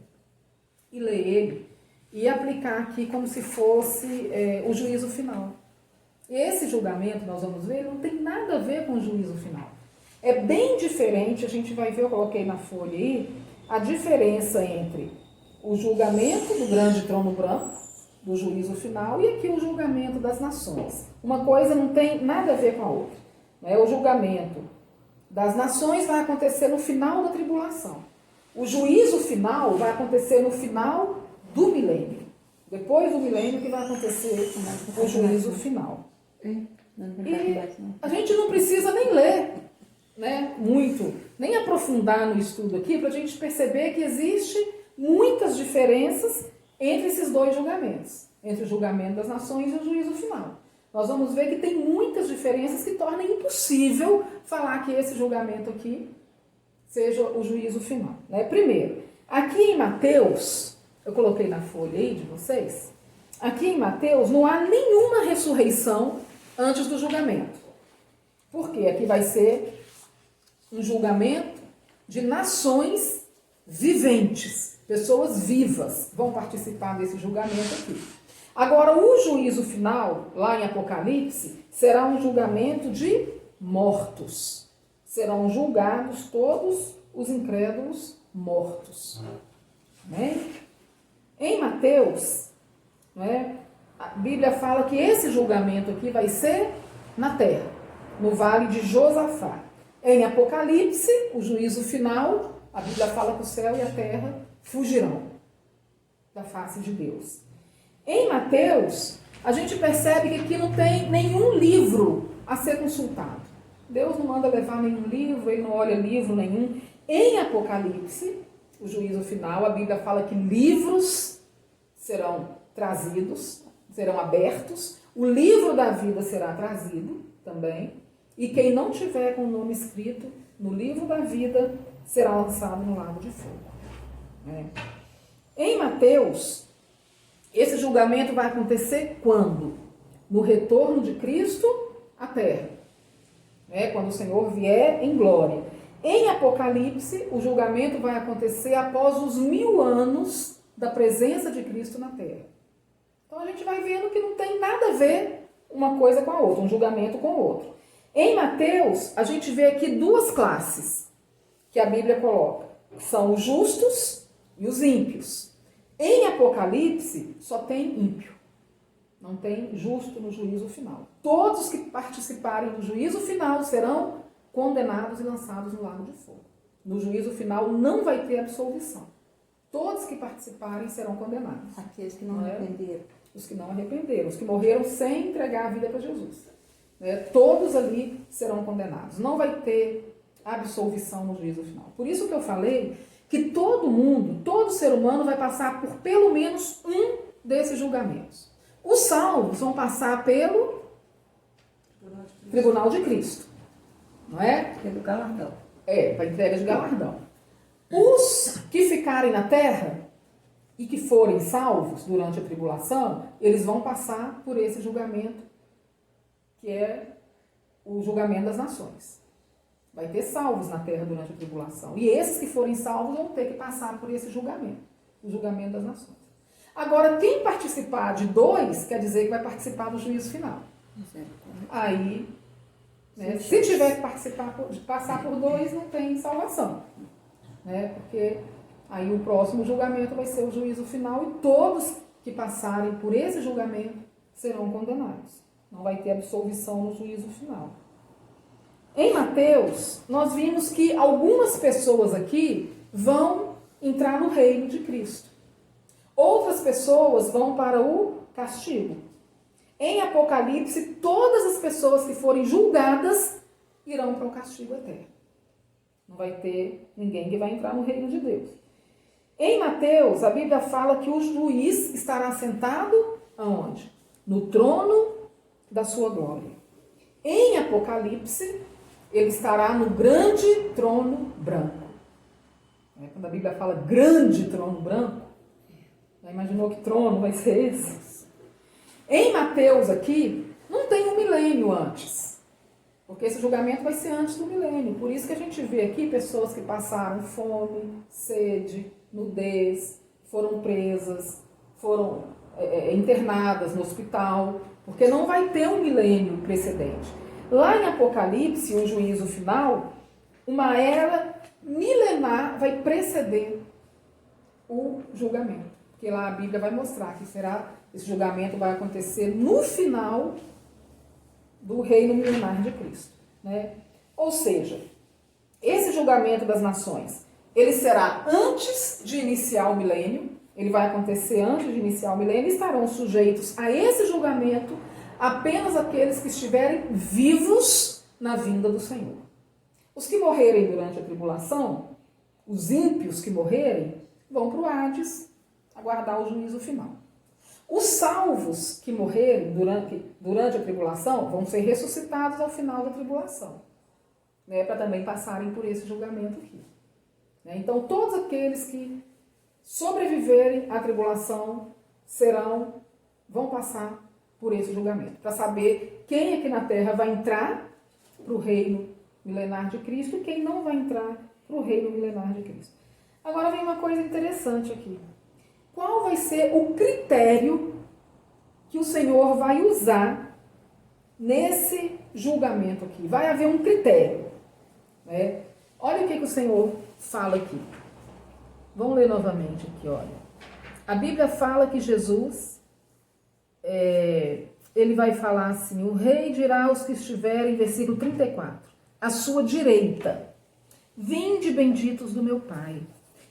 e ler ele e aplicar aqui como se fosse o juízo final. Esse julgamento, nós vamos ver, não tem nada a ver com o juízo final. É bem diferente, a gente vai ver, eu coloquei na folha aí, a diferença entre o julgamento do grande trono branco, do juízo final, e aqui o julgamento das nações. Uma coisa não tem nada a ver com a outra. Né? O julgamento das nações vai acontecer no final da tribulação. O juízo final vai acontecer no final do milênio. Depois do milênio que vai acontecer o juízo final. E a gente não precisa nem ler, né, muito, nem aprofundar no estudo aqui, para a gente perceber que existe muitas diferenças entre esses 2 julgamentos, entre o julgamento das nações e o juízo final. Nós vamos ver que tem muitas diferenças que tornam impossível falar que esse julgamento aqui seja o juízo final. Né? Primeiro, aqui em Mateus, eu coloquei na folha aí de vocês, aqui em Mateus não há nenhuma ressurreição antes do julgamento. Por quê? Aqui vai ser um julgamento de nações viventes, pessoas vivas vão participar desse julgamento aqui. Agora, o juízo final, lá em Apocalipse, será um julgamento de mortos. Serão julgados todos os incrédulos mortos. Né? Em Mateus, né, a Bíblia fala que esse julgamento aqui vai ser na terra, no vale de Josafá. Em Apocalipse, o juízo final, a Bíblia fala que o céu e a terra fugirão da face de Deus. Em Mateus, a gente percebe que aqui não tem nenhum livro a ser consultado. Deus não manda levar nenhum livro, ele não olha livro nenhum. Em Apocalipse, o juízo final, a Bíblia fala que livros serão trazidos, serão abertos, o livro da vida será trazido também, e quem não tiver com o nome escrito no livro da vida será lançado no lago de fogo. Em Mateus, esse julgamento vai acontecer quando? No retorno de Cristo à terra, quando o Senhor vier em glória. Em Apocalipse, o julgamento vai acontecer após os 1000 anos da presença de Cristo na terra. Então a gente vai vendo que não tem nada a ver uma coisa com a outra, um julgamento com o outro. Em Mateus, a gente vê aqui 2 classes que a Bíblia coloca, que são os justos e os ímpios. Em Apocalipse, só tem ímpio. Não tem justo no juízo final. Todos os que participarem do juízo final serão condenados e lançados no lago de fogo. No juízo final não vai ter absolvição. Todos que participarem serão condenados. Aqueles que não arrependeram. Os que não arrependeram, os que morreram sem entregar a vida para Jesus. Todos ali serão condenados. Não vai ter absolvição no juízo final. Por isso que eu falei que todo mundo, todo ser humano vai passar por pelo menos um desses julgamentos. Os salvos vão passar pelo Tribunal de Cristo. Não é? Pelo galardão. Para entrega de galardão. Os que ficarem na terra e que forem salvos durante a tribulação, eles vão passar por esse julgamento, que é o julgamento das nações. Vai ter salvos na terra durante a tribulação. E esses que forem salvos vão ter que passar por esse julgamento, o julgamento das nações. Agora, quem participar de 2, quer dizer que vai participar do juízo final. Aí, se tiver que passar por 2, não tem salvação. Porque aí o próximo julgamento vai ser o juízo final e todos que passarem por esse julgamento serão condenados. Não vai ter absolvição no juízo final. Em Mateus, nós vimos que algumas pessoas aqui vão entrar no reino de Cristo. Outras pessoas vão para o castigo. Em Apocalipse, todas as pessoas que forem julgadas irão para o castigo eterno. Não vai ter ninguém que vai entrar no reino de Deus. Em Mateus, a Bíblia fala que o juiz estará sentado aonde? No trono da sua glória. Em Apocalipse, ele estará no grande trono branco. Quando a Bíblia fala grande trono branco, já imaginou que trono vai ser esse? Em Mateus aqui, não tem um milênio antes. Porque esse julgamento vai ser antes do milênio. Por isso que a gente vê aqui pessoas que passaram fome, sede, nudez, foram presas, foram internadas no hospital, porque não vai ter um milênio precedente. Lá em Apocalipse, o juízo final, uma era milenar vai preceder o julgamento. Porque lá a Bíblia vai mostrar que esse julgamento vai acontecer no final do reino milenar de Cristo. Ou seja, esse julgamento das nações, ele será antes de iniciar o milênio, ele vai acontecer antes de iniciar o milênio, e estarão sujeitos a esse julgamento apenas aqueles que estiverem vivos na vinda do Senhor. Os que morrerem durante a tribulação, os ímpios que morrerem, vão para o Hades aguardar o juízo final. Os salvos que morrerem durante a tribulação vão ser ressuscitados ao final da tribulação, para também passarem por esse julgamento aqui. Então, todos aqueles que sobreviverem à tribulação vão passar por esse julgamento, para saber quem aqui na terra vai entrar para o reino milenar de Cristo e quem não vai entrar para o reino milenar de Cristo. Agora vem uma coisa interessante aqui. Qual vai ser o critério que o Senhor vai usar nesse julgamento aqui? Vai haver um critério. Olha o que o Senhor fala aqui. Vamos ler novamente aqui, olha. A Bíblia fala que Jesus, ele vai falar assim, o rei dirá aos que estiverem, versículo 34, à sua direita, vinde benditos do meu Pai,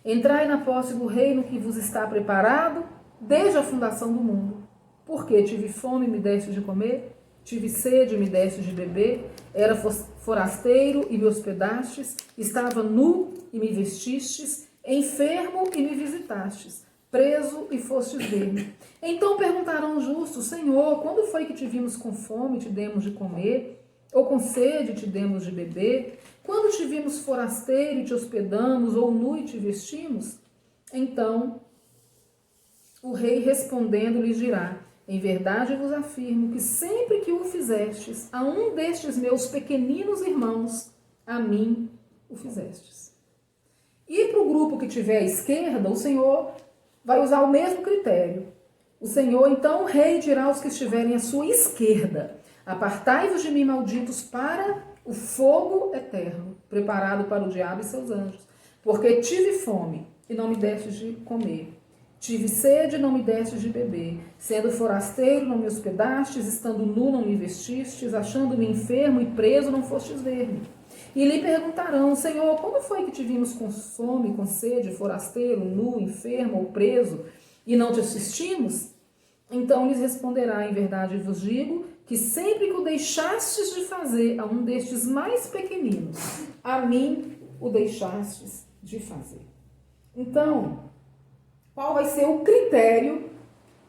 entrai na posse do reino que vos está preparado desde a fundação do mundo. Porque tive fome e me deste de comer, tive sede e me deste de beber, era forasteiro e me hospedastes, estava nu e me vestistes, enfermo e me visitastes. preso e fostes ver-me. Então perguntarão os justos: Senhor, quando foi que te vimos com fome e te demos de comer? Ou com sede e te demos de beber? Quando te vimos forasteiro e te hospedamos, ou nu e te vestimos? Então o rei respondendo lhes dirá: em verdade vos afirmo que sempre que o fizestes a um destes meus pequeninos irmãos, a mim o fizestes. E para o grupo que tiver à esquerda, o Senhor vai usar o mesmo critério. O Senhor, então, o rei dirá aos que estiverem à sua esquerda: apartai-vos de mim, malditos, para o fogo eterno, preparado para o diabo e seus anjos. Porque tive fome e não me destes de comer. Tive sede e não me destes de beber. Sendo forasteiro, não me hospedastes. Estando nu, não me vestistes. Achando-me enfermo e preso, não fostes ver-me. E lhe perguntarão: Senhor, como foi que te vimos com fome, com sede, forasteiro, nu, enfermo ou preso, e não te assistimos? Então lhes responderá: em verdade vos digo, que sempre que o deixastes de fazer a um destes mais pequeninos, a mim o deixastes de fazer. Então, qual vai ser o critério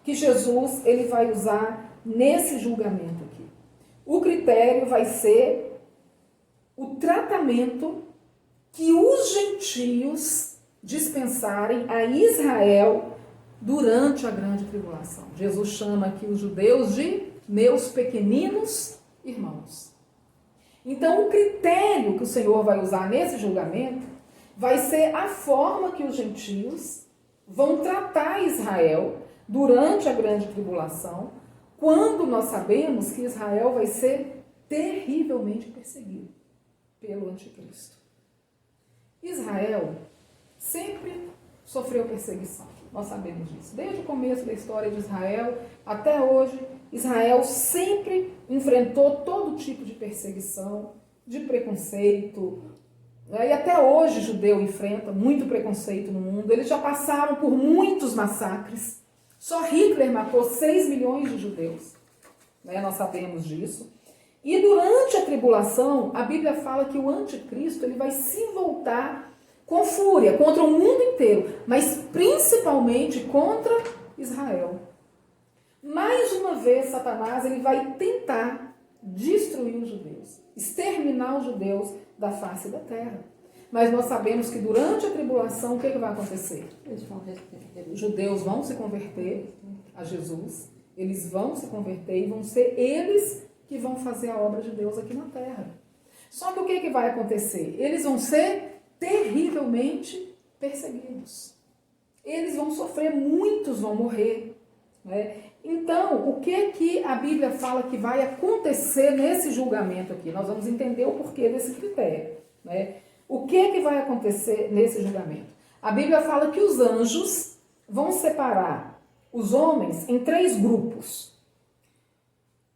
que Jesus ele vai usar nesse julgamento aqui? O critério vai ser o tratamento que os gentios dispensarem a Israel durante a grande tribulação. Jesus chama aqui os judeus de meus pequeninos irmãos. Então, o critério que o Senhor vai usar nesse julgamento vai ser a forma que os gentios vão tratar Israel durante a grande tribulação, quando nós sabemos que Israel vai ser terrivelmente perseguido pelo anticristo. Israel sempre sofreu perseguição, nós sabemos disso. Desde o começo da história de Israel até hoje, Israel sempre enfrentou todo tipo de perseguição, de preconceito, né? E até hoje o judeu enfrenta muito preconceito no mundo. Eles já passaram por muitos massacres. Só Hitler matou 6 milhões de judeus, né? Nós sabemos disso. E durante a tribulação, a Bíblia fala que o anticristo ele vai se voltar com fúria contra o mundo inteiro, mas principalmente contra Israel. Mais uma vez, Satanás ele vai tentar destruir os judeus, exterminar os judeus da face da terra. Mas nós sabemos que durante a tribulação, o que vai acontecer? Os judeus vão se converter a Jesus, eles vão se converter e vão ser eles que vão fazer a obra de Deus aqui na terra. Só que o que vai acontecer? Eles vão ser terrivelmente perseguidos. Eles vão sofrer, muitos vão morrer, né? Então, o que a Bíblia fala que vai acontecer nesse julgamento aqui? Nós vamos entender o porquê desse critério, né? O que vai acontecer nesse julgamento? A Bíblia fala que os anjos vão separar os homens em 3 grupos.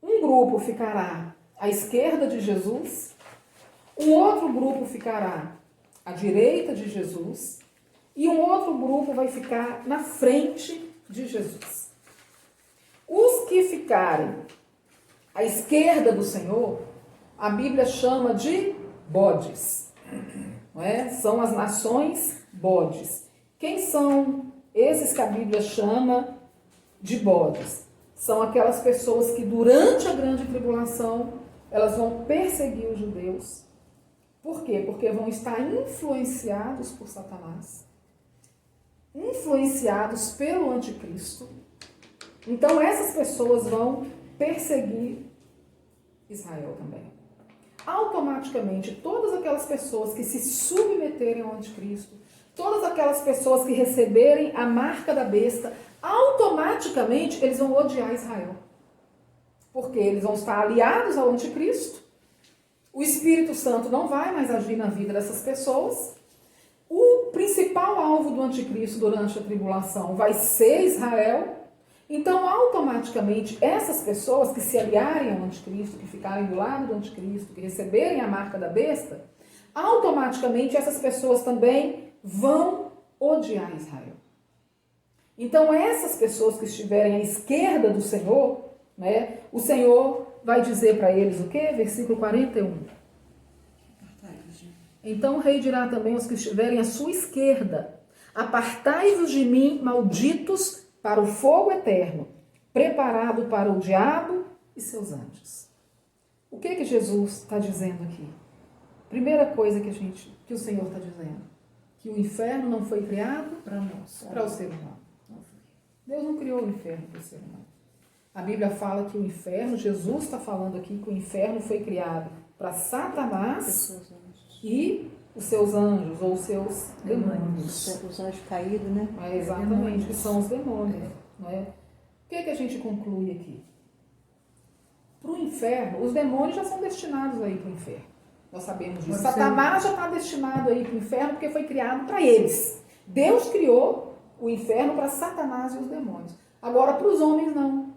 Um grupo ficará à esquerda de Jesus, um outro grupo ficará à direita de Jesus e um outro grupo vai ficar na frente de Jesus. Os que ficarem à esquerda do Senhor, a Bíblia chama de bodes, não é? São as nações bodes. Quem são esses que a Bíblia chama de bodes? São aquelas pessoas que durante a grande tribulação, elas vão perseguir os judeus. Por quê? Porque vão estar influenciados por Satanás, influenciados pelo anticristo. Então essas pessoas vão perseguir Israel também. Automaticamente, todas aquelas pessoas que se submeterem ao anticristo, todas aquelas pessoas que receberem a marca da besta, automaticamente eles vão odiar Israel. Porque eles vão estar aliados ao anticristo, o Espírito Santo não vai mais agir na vida dessas pessoas, o principal alvo do anticristo durante a tribulação vai ser Israel. Então, automaticamente, essas pessoas que se aliarem ao anticristo, que ficarem do lado do anticristo, que receberem a marca da besta, automaticamente essas pessoas também vão odiar Israel. Então, essas pessoas que estiverem à esquerda do Senhor, né, o Senhor vai dizer para eles o quê? Versículo 41. Então o rei dirá também aos que estiverem à sua esquerda: Apartai-vos de mim, malditos, para o fogo eterno, preparado para o diabo e seus anjos. O que Jesus está dizendo aqui? Primeira coisa que o Senhor está dizendo, que o inferno não foi criado Para nós. para o ser humano. Deus não criou o inferno para o ser humano. A Bíblia fala que o inferno, Jesus está falando aqui que o inferno foi criado para Satanás e os seus anjos, ou os seus demônios. Os anjos caídos, né? Exatamente, que são os demônios. Não é? O que a gente conclui aqui? Para o inferno, os demônios já são destinados a ir para o inferno. Nós sabemos disso. Satanás já está destinado a ir para o inferno porque foi criado para eles. Deus criou o inferno para Satanás e os demônios. Agora, para os homens, não.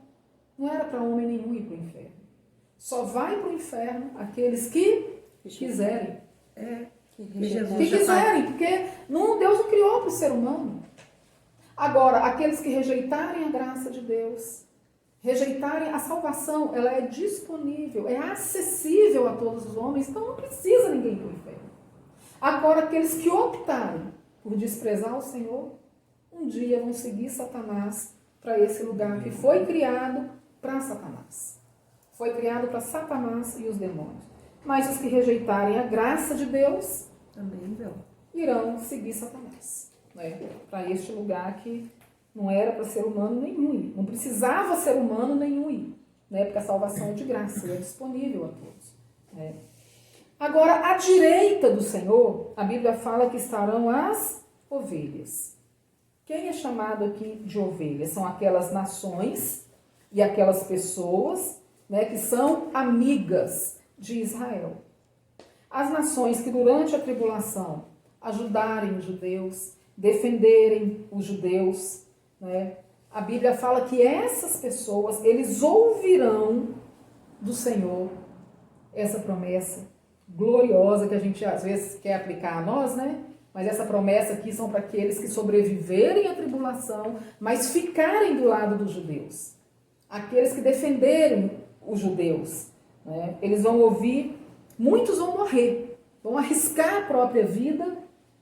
Não era para homem nenhum ir para o inferno. Só vai para o inferno aqueles que quiserem. Que quiserem, porque Deus não criou para o ser humano. Agora, aqueles que rejeitarem a graça de Deus, rejeitarem a salvação, ela é disponível, é acessível a todos os homens, então não precisa ninguém ir para o inferno. Agora, aqueles que optarem por desprezar o Senhor, um dia vão seguir Satanás para esse lugar que foi criado para Satanás. Foi criado para Satanás e os demônios. Mas os que rejeitarem a graça de Deus Também irão seguir Satanás, né? Para este lugar que não era para ser humano nenhum ir. Não precisava ser humano nenhum ir, né? Porque a salvação é de graça, é disponível a todos, né? Agora, à direita do Senhor, a Bíblia fala que estarão as ovelhas. Quem é chamado aqui de ovelhas? São aquelas nações e aquelas pessoas, né, que são amigas de Israel. As nações que durante a tribulação ajudarem os judeus, defenderem os judeus, né, a Bíblia fala que essas pessoas, eles ouvirão do Senhor essa promessa gloriosa que a gente às vezes quer aplicar a nós, né? Mas essa promessa aqui são para aqueles que sobreviverem à tribulação, mas ficarem do lado dos judeus. Aqueles que defenderem os judeus, né? Eles vão ouvir, muitos vão morrer, vão arriscar a própria vida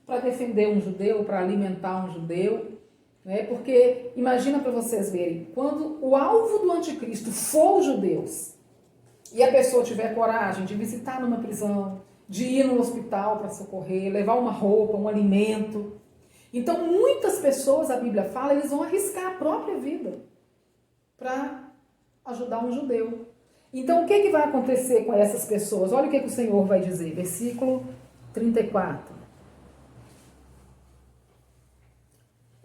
para defender um judeu, para alimentar um judeu, né? Porque imagina para vocês verem, quando o alvo do anticristo for os judeus, e a pessoa tiver coragem de visitar numa prisão, de ir no hospital para socorrer, levar uma roupa, um alimento. Então, muitas pessoas, a Bíblia fala, eles vão arriscar a própria vida para ajudar um judeu. Então, o que vai acontecer com essas pessoas? Olha o que o Senhor vai dizer, versículo 34.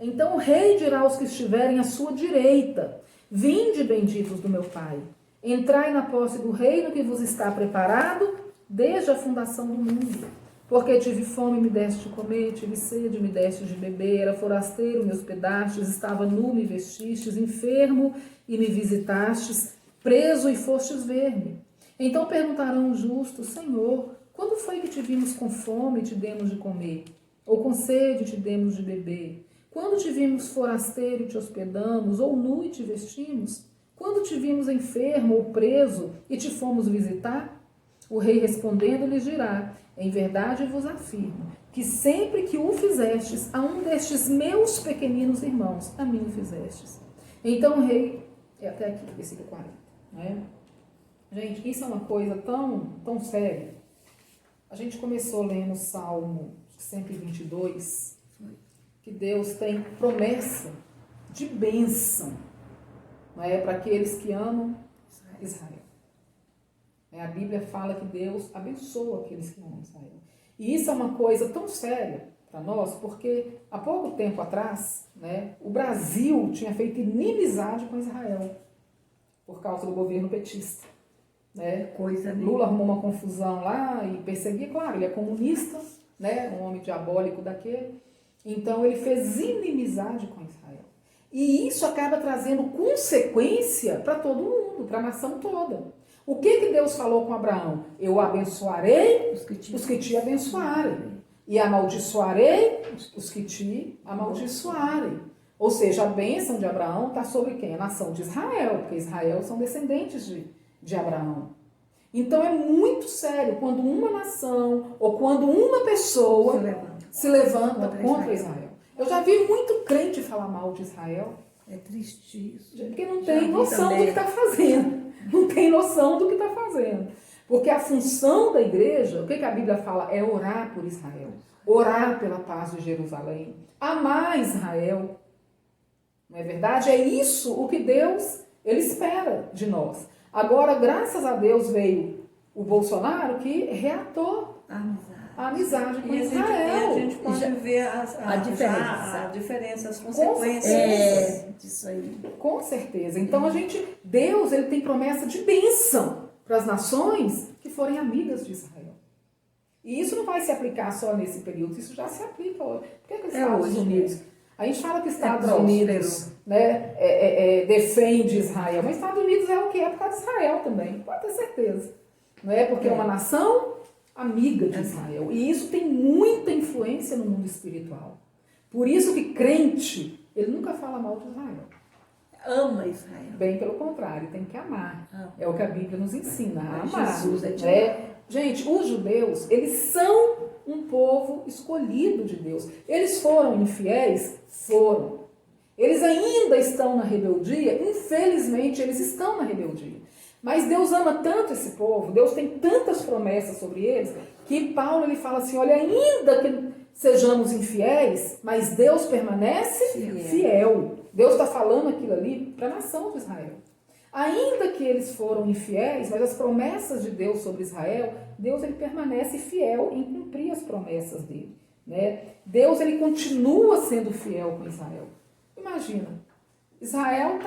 Então o rei dirá aos que estiverem à sua direita: vinde, benditos do meu Pai, entrai na posse do reino que vos está preparado desde a fundação do mundo. Porque tive fome, me deste de comer, tive sede, me deste de beber, era forasteiro, me hospedastes, estava nu, me vestistes, enfermo e me visitastes, preso e fostes ver-me. Então perguntarão os justos: Senhor, quando foi que te vimos com fome e te demos de comer? Ou com sede e te demos de beber? Quando te vimos forasteiro e te hospedamos? Ou nu e te vestimos? Quando te vimos enfermo ou preso e te fomos visitar? O rei respondendo lhes dirá: em verdade vos afirmo, que sempre que o fizestes a um destes meus pequeninos irmãos, a mim o fizestes. Então o rei, até aqui, versículo 40, né? Gente, isso é uma coisa tão séria. A gente começou lendo o Salmo 122, que Deus tem promessa de bênção, né, para aqueles que amam Israel. A Bíblia fala que Deus abençoa aqueles que amam Israel. E isso é uma coisa tão séria para nós, porque há pouco tempo atrás, né, o Brasil tinha feito inimizade com Israel, por causa do governo petista. Né? Lula arrumou uma confusão lá e perseguia, claro, ele é comunista, né, um homem diabólico daquele. Então ele fez inimizade com Israel. E isso acaba trazendo consequência para todo mundo, para a nação toda. O que Deus falou com Abraão? Eu abençoarei os que te abençoarem. E amaldiçoarei os que te amaldiçoarem. Ou seja, a bênção de Abraão está sobre quem? A nação de Israel, porque Israel são descendentes de Abraão. Então é muito sério quando uma nação ou quando uma pessoa se levanta contra Israel. Eu já vi muito crente falar mal de Israel, É triste isso. porque não Já tem vi noção do também. que está fazendo. Não tem noção do que está fazendo. Porque a função da igreja, o que a Bíblia fala? É orar por Israel. Orar pela paz de Jerusalém. Amar Israel. Não é verdade? É isso o que Deus, Ele espera de nós. Agora, graças a Deus, veio o Bolsonaro que reatou a amizade com Israel. a gente pode ver a diferença. a diferença, as certeza. consequências. Disso aí. Com certeza. Então, Deus, Ele tem promessa de bênção para as nações que forem amigas de Israel. E isso não vai se aplicar só nesse período, isso já se aplica hoje. Por que os Estados hoje, Unidos? A gente fala que Estados próspero. Unidos, né, defende Israel, mas Estados Unidos é o que? É por causa de Israel também, pode ter certeza. Não é? Porque é uma nação amiga de Israel. E isso tem muita influência no mundo espiritual. Por isso que crente, ele nunca fala mal de Israel. Ama Israel. Bem pelo contrário, tem que amar. Ama. É o que a Bíblia nos ensina, a amar. Jesus é de né? Gente, os judeus, eles são um povo escolhido de Deus. Eles foram infiéis? Foram. Eles ainda estão na rebeldia? Infelizmente, eles estão na rebeldia. Mas Deus ama tanto esse povo, Deus tem tantas promessas sobre eles, que Paulo ele fala assim, olha, ainda que sejamos infiéis, mas Deus permanece fiel. Deus está falando aquilo ali para a nação de Israel. Ainda que eles foram infiéis, mas as promessas de Deus sobre Israel, Deus ele permanece fiel em cumprir as promessas dele. Né? Deus ele continua sendo fiel com Israel. Imagina, Israel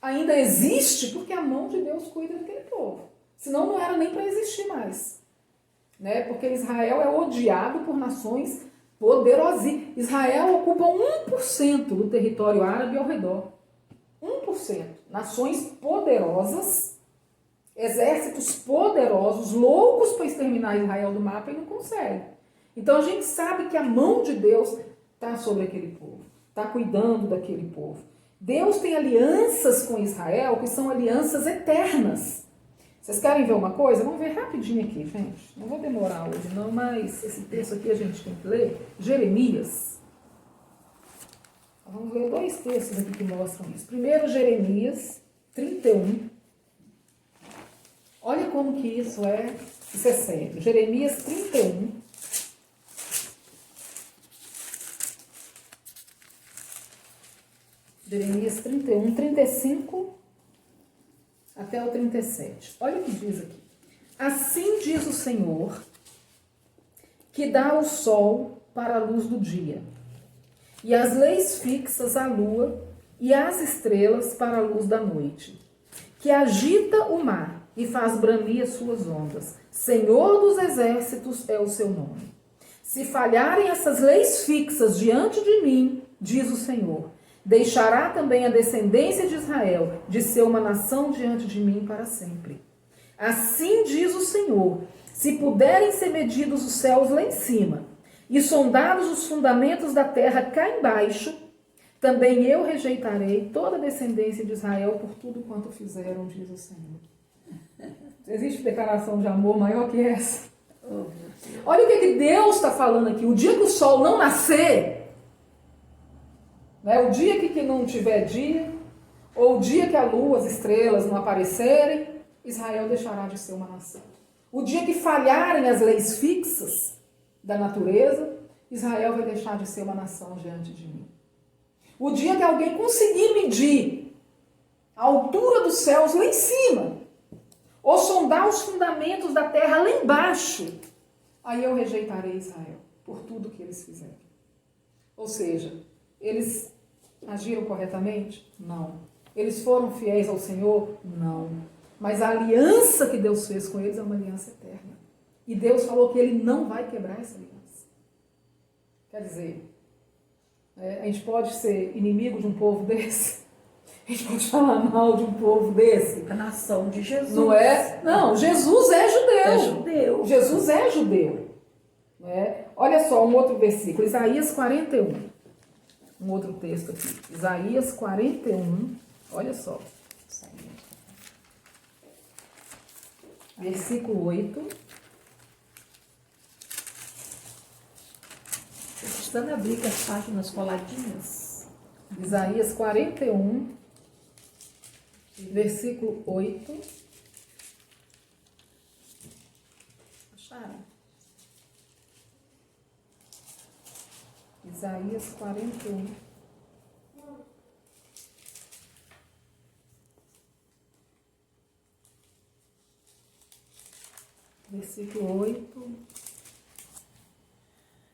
ainda existe porque a mão de Deus cuida daquele povo. Senão não era nem para existir mais. Né? Porque Israel é odiado por nações poderosas. Israel ocupa 1% do território árabe ao redor. 1%. Nações poderosas, exércitos poderosos, loucos para exterminar Israel do mapa e não conseguem. Então a gente sabe que a mão de Deus está sobre aquele povo, está cuidando daquele povo. Deus tem alianças com Israel que são alianças eternas. Vocês querem ver uma coisa? Vamos ver rapidinho aqui, gente. Não vou demorar hoje não, mas esse texto aqui a gente tem que ler. Jeremias. Vamos ler 2 textos aqui que mostram isso. Primeiro, Jeremias 31. Olha como que isso é sério. Jeremias 31. Jeremias 31, 35 até o 37. Olha o que diz aqui. Assim diz o Senhor, que dá o sol para a luz do dia, e as leis fixas à lua e às estrelas para a luz da noite, que agita o mar e faz brandir as suas ondas. Senhor dos exércitos é o seu nome. Se falharem essas leis fixas diante de mim, diz o Senhor, deixará também a descendência de Israel de ser uma nação diante de mim para sempre. Assim diz o Senhor, se puderem ser medidos os céus lá em cima, e sondados os fundamentos da terra cá embaixo, também eu rejeitarei toda a descendência de Israel por tudo quanto fizeram, diz o Senhor. Existe declaração de amor maior que essa? Olha o que Deus está falando aqui. O dia que o sol não nascer, né, o dia que não tiver dia, ou o dia que a lua, as estrelas não aparecerem, Israel deixará de ser uma nação. O dia que falharem as leis fixas da natureza, Israel vai deixar de ser uma nação diante de mim. O dia que alguém conseguir medir a altura dos céus lá em cima, ou sondar os fundamentos da terra lá embaixo, aí eu rejeitarei Israel por tudo que eles fizeram. Ou seja, eles agiram corretamente? Não. Eles foram fiéis ao Senhor? Não. Mas a aliança que Deus fez com eles é uma aliança eterna. E Deus falou que Ele não vai quebrar essa aliança. Quer dizer, a gente pode ser inimigo de um povo desse? A gente pode falar mal de um povo desse? A nação de Jesus. Não é? Não, Jesus é judeu. É judeu. Jesus é judeu. Não é? Olha só um outro versículo, Isaías 41. Um outro texto aqui. Isaías 41. Olha só. Versículo 8. precisando abrir com as páginas coladinhas. Isaías 41, versículo 8. Acharam? Isaías 41. Versículo 8.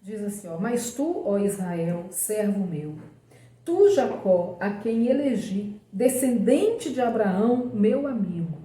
Diz assim, ó: Mas tu, ó Israel, servo meu, tu, Jacó, a quem elegi, descendente de Abraão, meu amigo.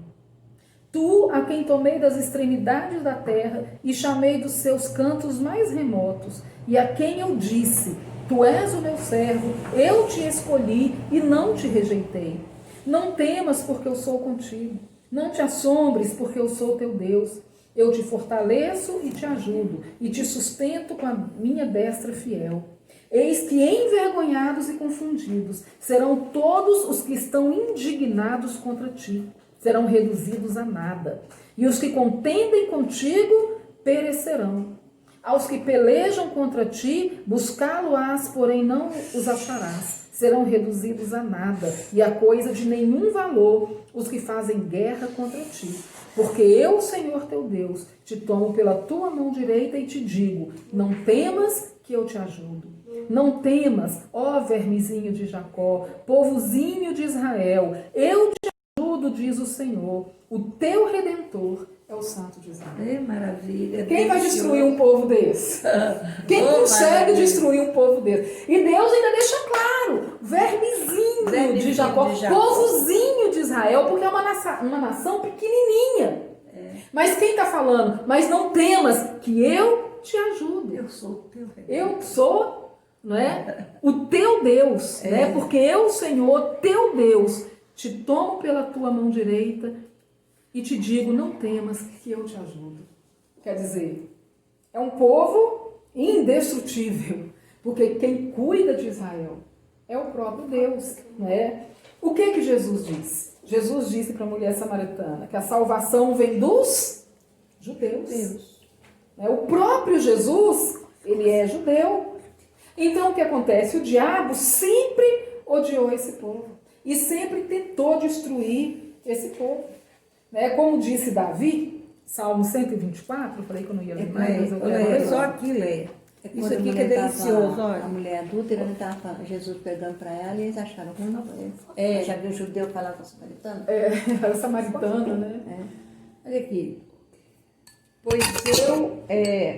Tu, a quem tomei das extremidades da terra e chamei dos seus cantos mais remotos, e a quem eu disse, tu és o meu servo, eu te escolhi e não te rejeitei. Não temas, porque eu sou contigo. Não te assombres, porque eu sou teu Deus. Eu te fortaleço e te ajudo, e te sustento com a minha destra fiel. Eis que envergonhados e confundidos serão todos os que estão indignados contra ti, serão reduzidos a nada. E os que contendem contigo perecerão. Aos que pelejam contra ti, buscá-lo-ás, porém não os acharás. Serão reduzidos a nada, e a coisa de nenhum valor os que fazem guerra contra ti. Porque eu, Senhor teu Deus, te tomo pela tua mão direita e te digo, não temas que eu te ajudo. Não temas, ó vermezinho de Jacó, povozinho de Israel, eu te ajudo, diz o Senhor, o teu Redentor é o Santo de Israel. É maravilha. Quem vai destruir um povo desse? Quem consegue destruir um povo desse? E Deus ainda deixa claro, vermezinho de Jacó, povozinho de Israel, porque é uma nação pequenininha. Mas quem está falando? Mas não temas que eu te ajudo. Eu sou o teu Redentor. Eu sou, não é, o teu Deus, né? Porque eu, Senhor, teu Deus, te tomo pela tua mão direita e te digo, não temas que eu te ajudo. Quer dizer, é um povo indestrutível, porque quem cuida de Israel é o próprio Deus, não é? O que Jesus disse? Jesus disse para a mulher samaritana que a salvação vem dos judeus. O próprio Jesus, ele é judeu. Então o que acontece? O diabo sempre odiou esse povo e sempre tentou destruir esse povo. Como disse Davi, Salmo 124, eu falei que eu não ia ler mais, mas eu quero só aqui ler. Isso Quando aqui que é delicioso, olha. A mulher adúltera, ele estava Jesus pegando para ela e eles acharam ruim. Já viu o judeu falar com a samaritana? a samaritana, né? Olha aqui. Pois eu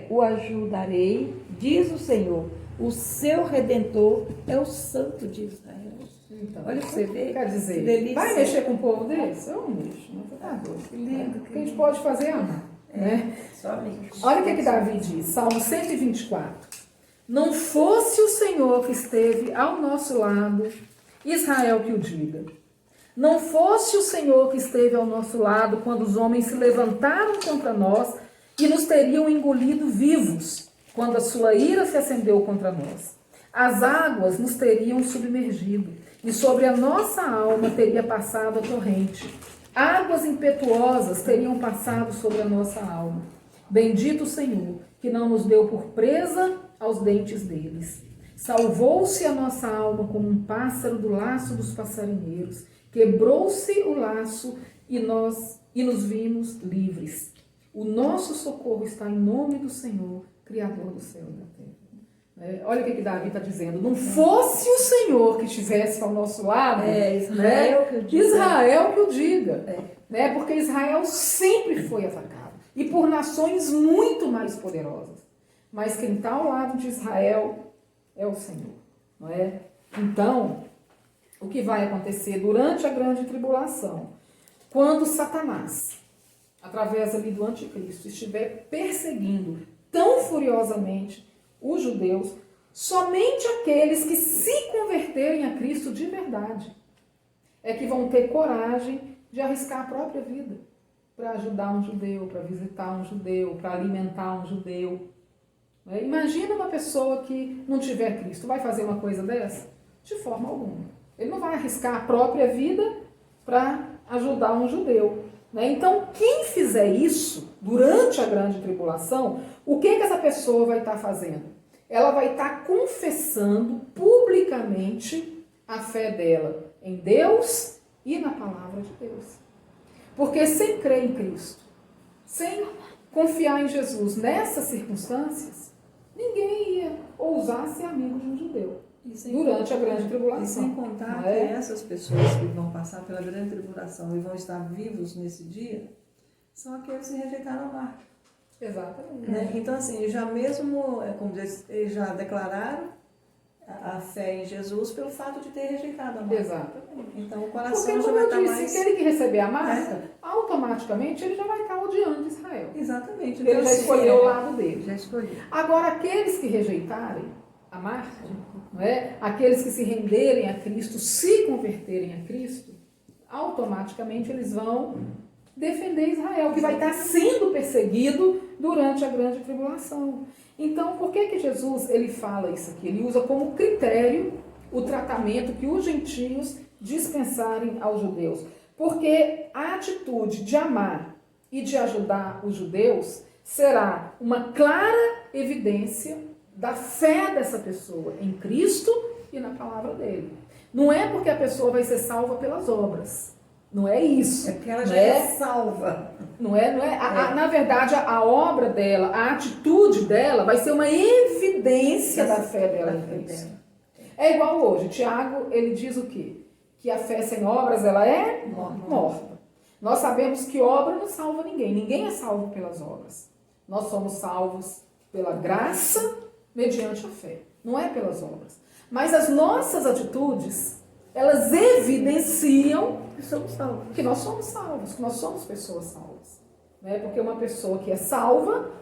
o ajudarei, diz o Senhor, o seu Redentor é o Santo de Israel. Então, olha pra você ver. Quer dizer, que delícia. vai mexer com o povo desse? Eu não mexo, não tá doido. Que lindo. O que a gente pode fazer é amar. Né? Somente. Olha o que Davi diz, Salmo 124. Não fosse o Senhor que esteve ao nosso lado, Israel que o diga. Não fosse o Senhor que esteve ao nosso lado quando os homens se levantaram contra nós e nos teriam engolido vivos, quando a sua ira se acendeu contra nós. As águas nos teriam submergido, e sobre a nossa alma teria passado a torrente. Águas impetuosas teriam passado sobre a nossa alma. Bendito o Senhor, que não nos deu por presa aos dentes deles. Salvou-se a nossa alma como um pássaro do laço dos passarinheiros. Quebrou-se o laço e nos vimos livres. O nosso socorro está em nome do Senhor, Criador do céu e da terra. Olha o que Davi está dizendo. Não fosse o Senhor que estivesse ao nosso lado, Israel que o diga. Israel que o diga. Porque Israel sempre foi atacado. E por nações muito mais poderosas. Mas quem está ao lado de Israel é o Senhor. Não é? Então, o que vai acontecer durante a grande tribulação? Quando Satanás, através ali do anticristo, estiver perseguindo tão furiosamente os judeus, somente aqueles que se converterem a Cristo de verdade é que vão ter coragem de arriscar a própria vida para ajudar um judeu, para visitar um judeu, para alimentar um judeu. Imagina uma pessoa que não tiver Cristo, vai fazer uma coisa dessa? De forma alguma. Ele não vai arriscar a própria vida para ajudar um judeu. Então, quem fizer isso durante a grande tribulação, o que essa pessoa vai estar fazendo? ela vai estar confessando publicamente a fé dela em Deus e na palavra de Deus. Porque sem crer em Cristo, sem confiar em Jesus nessas circunstâncias, ninguém ia ousar ser amigo de um judeu durante a grande tribulação. E sem contar que essas pessoas que vão passar pela grande tribulação e vão estar vivos nesse dia, são aqueles que rejeitaram a marca. Exatamente. Né? Então, assim, já mesmo, como diz, eles já declararam a fé em Jesus pelo fato de ter rejeitado a marca. Exatamente. Então, o coração Porque, já como vai eu estar disse, mais... aquele que receber a marca, automaticamente ele já vai estar odiando Israel. Exatamente. Ele já assim, escolheu o lado dele. Já escolhi. Agora, aqueles que rejeitarem a marca, não é? Aqueles que se renderem a Cristo, se converterem a Cristo, automaticamente eles vão defender Israel, que vai estar sendo perseguido durante a grande tribulação. Então, por que Jesus ele fala isso aqui? Ele usa como critério o tratamento que os gentios dispensarem aos judeus. Porque a atitude de amar e de ajudar os judeus será uma clara evidência da fé dessa pessoa em Cristo e na palavra dele. Não é porque a pessoa vai ser salva pelas obras. Não é isso. É porque ela já é salva. Não é? Na verdade, a obra dela, a atitude dela vai ser uma evidência da fé dela em Cristo. É igual hoje. Tiago, ele diz o quê? Que a fé sem obras, ela é morta. Nós sabemos que obra não salva ninguém. Ninguém é salvo pelas obras. Nós somos salvos pela graça mediante a fé. Não é pelas obras. Mas as nossas atitudes, elas evidenciam que nós somos salvos, que nós somos pessoas salvas. Né? Porque uma pessoa que é salva,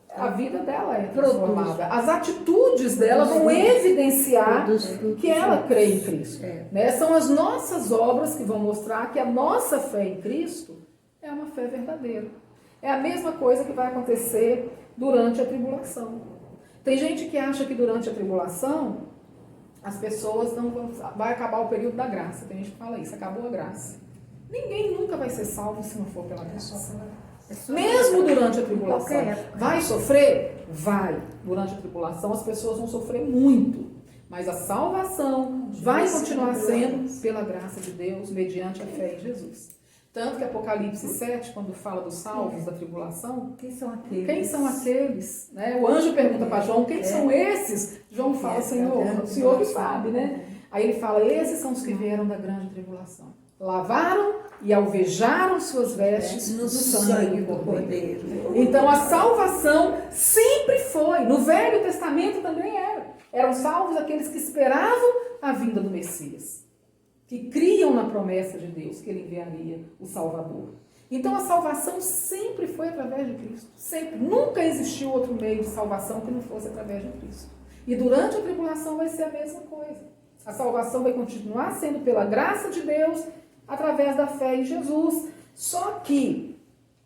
a vida dela é transformada. As atitudes dela vão evidenciar que ela crê em Cristo. Né? São as nossas obras que vão mostrar que a nossa fé em Cristo é uma fé verdadeira. É a mesma coisa que vai acontecer durante a tribulação. Tem gente que acha que durante a tribulação as pessoas não vão... Vai acabar o período da graça. Tem gente que fala isso, acabou a graça. Ninguém nunca vai ser salvo se não for pela graça. Mesmo durante a tribulação. Vai sofrer? Vai. Durante a tribulação as pessoas vão sofrer muito. Mas a salvação vai continuar sendo pela graça de Deus, mediante a fé em Jesus. Tanto que Apocalipse 7, quando fala dos salvos da tribulação, Quem são aqueles? quem são aqueles? Né? O anjo pergunta para João, quem são esses? João fala, Senhor, o Senhor que sabe, né? Aí ele fala, esses são os que vieram da grande tribulação. Lavaram e alvejaram suas vestes no sangue do Cordeiro. Então a salvação sempre foi. No Velho Testamento também era. Eram salvos aqueles que esperavam a vinda do Messias. Que criam na promessa de Deus, que ele enviaria o Salvador. Então a salvação sempre foi através de Cristo. Sempre. Nunca existiu outro meio de salvação que não fosse através de Cristo. E durante a tribulação vai ser a mesma coisa. A salvação vai continuar sendo pela graça de Deus, através da fé em Jesus. Só que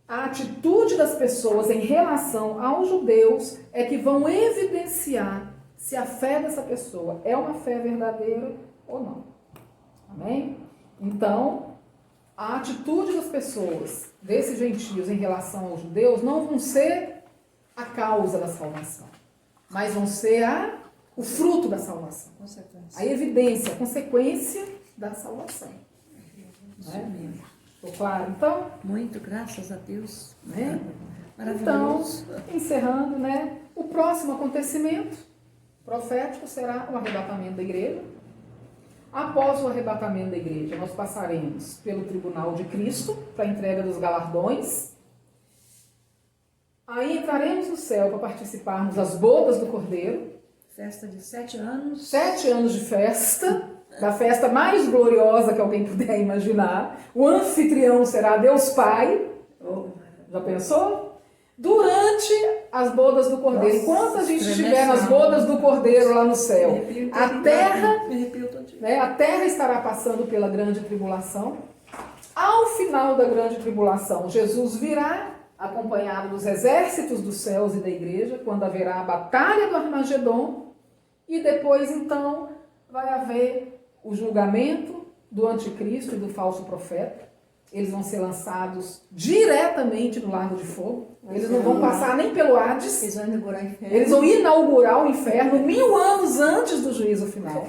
a atitude das pessoas em relação aos judeus é que vão evidenciar se a fé dessa pessoa é uma fé verdadeira ou não. Amém? Então, a atitude das pessoas, desses gentios em relação aos judeus, não vão ser a causa da salvação, mas vão ser o fruto da salvação. A evidência, a consequência da salvação. Ficou claro? Então, Muito, graças a Deus. né? Maravilhoso. Então, encerrando, né? O próximo acontecimento profético será o arrebatamento da igreja. Após o arrebatamento da igreja, nós passaremos pelo tribunal de Cristo para a entrega dos galardões. Aí entraremos no céu para participarmos das bodas do Cordeiro. Festa de 7 anos. 7 anos de festa, da festa mais gloriosa que alguém puder imaginar. O anfitrião será Deus Pai. Já pensou? Durante as bodas do Cordeiro. Enquanto a gente estiver nas bodas do Cordeiro lá no céu, a terra estará passando pela grande tribulação. Ao final da grande tribulação, Jesus virá acompanhado dos exércitos dos céus e da igreja, quando haverá a batalha do Armagedon, e depois então vai haver o julgamento do anticristo e do falso profeta. eles vão ser lançados diretamente no lago de fogo. Eles não vão passar nem pelo Hades. Eles vão inaugurar o inferno. Eles vão inaugurar o inferno 1000 anos antes do juízo final.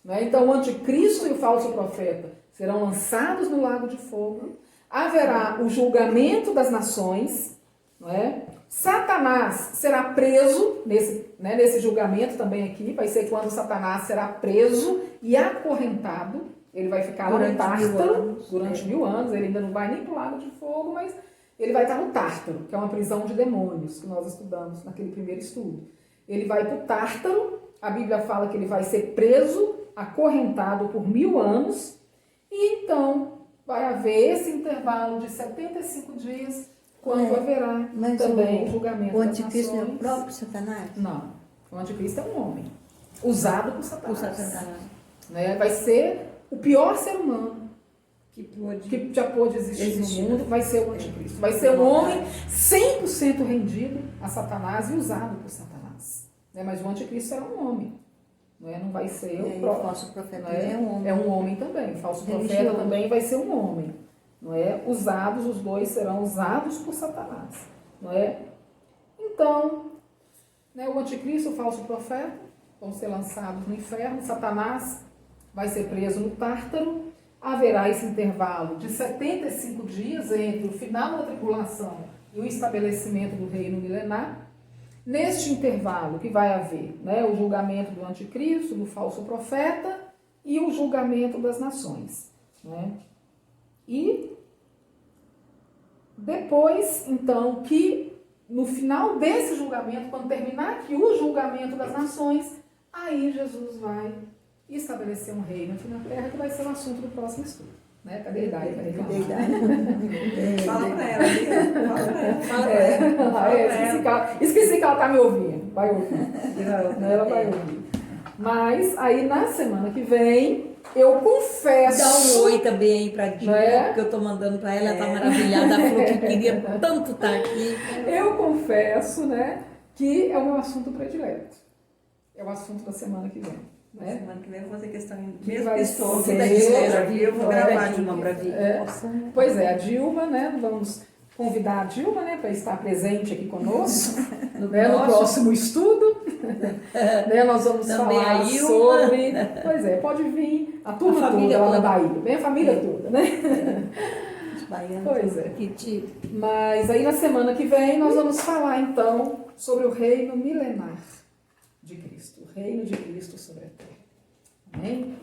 Né? Então, o anticristo e o falso profeta serão lançados no lago de fogo. Haverá o julgamento das nações. Não é? Satanás será preso nesse julgamento também aqui. Vai ser quando Satanás será preso e acorrentado. Ele vai ficar lá no Tártaro durante 1000 anos. Ele ainda não vai nem para o lago de fogo, mas ele vai estar no Tártaro, que é uma prisão de demônios, que nós estudamos naquele primeiro estudo. Ele vai para o Tártaro. A Bíblia fala que ele vai ser preso, acorrentado por 1000 anos. E então vai haver esse intervalo de 75 dias, quando haverá também o julgamento o das anticristo é o nações. próprio Satanás? Não. O anticristo é um homem, usado por Satanás. O Satanás. Né? Vai ser o pior ser humano Que já pôde existir no mundo, vai ser o anticristo. Vai ser um homem 100% rendido a Satanás e usado por Satanás. Né? Mas o anticristo será um homem. Não vai ser o próprio. O falso profeta Né? é um homem. É um homem também. O falso profeta Religioso. também vai ser um homem. Não é? Usados, os dois serão usados por Satanás. Não é? Então, né, o anticristo e o falso profeta vão ser lançados no inferno. Satanás vai ser preso no Tártaro. Haverá esse intervalo de 75 dias entre o final da tribulação e o estabelecimento do reino milenar. Neste intervalo que vai haver, né, o julgamento do anticristo, do falso profeta e o julgamento das nações. Né? E depois, então, que no final desse julgamento, quando terminar aqui o julgamento das nações, aí Jesus vai estabelecer um reino aqui na Terra, que vai ser o assunto do próximo estudo. Né? Cadê a idade? Fala pra ela, Bia. Fala pra ela. Esqueci que ela está me ouvindo. Vai ouvir. Ela vai ouvir. Mas aí na semana que vem, eu confesso. Dá um oi também aí pra Dilma, né? que eu tô mandando pra ela, ela tá maravilhada, ela falou que queria tanto estar aqui. Eu confesso, né, que é o meu assunto predileto. É o assunto da semana que vem. Né? Semana que vem eu vou fazer questão, Que mesmo vai que estou ser- aqui da igreja, eu vou gravar de Dilma uma pra vir. Pois é, a Dilma, né, vamos convidar a Dilma, né, para estar presente aqui conosco, né, no próximo estudo. Né, nós vamos Também falar a Ilma. sobre... Pois é, pode vir a turma A família toda lá da toda. Bahia, vem a família toda, né? Os baianos. Pois é. Que tipo. Mas aí na semana que vem nós vamos falar então sobre o reino milenar de Cristo, o reino de Cristo sobre a terra. Amém?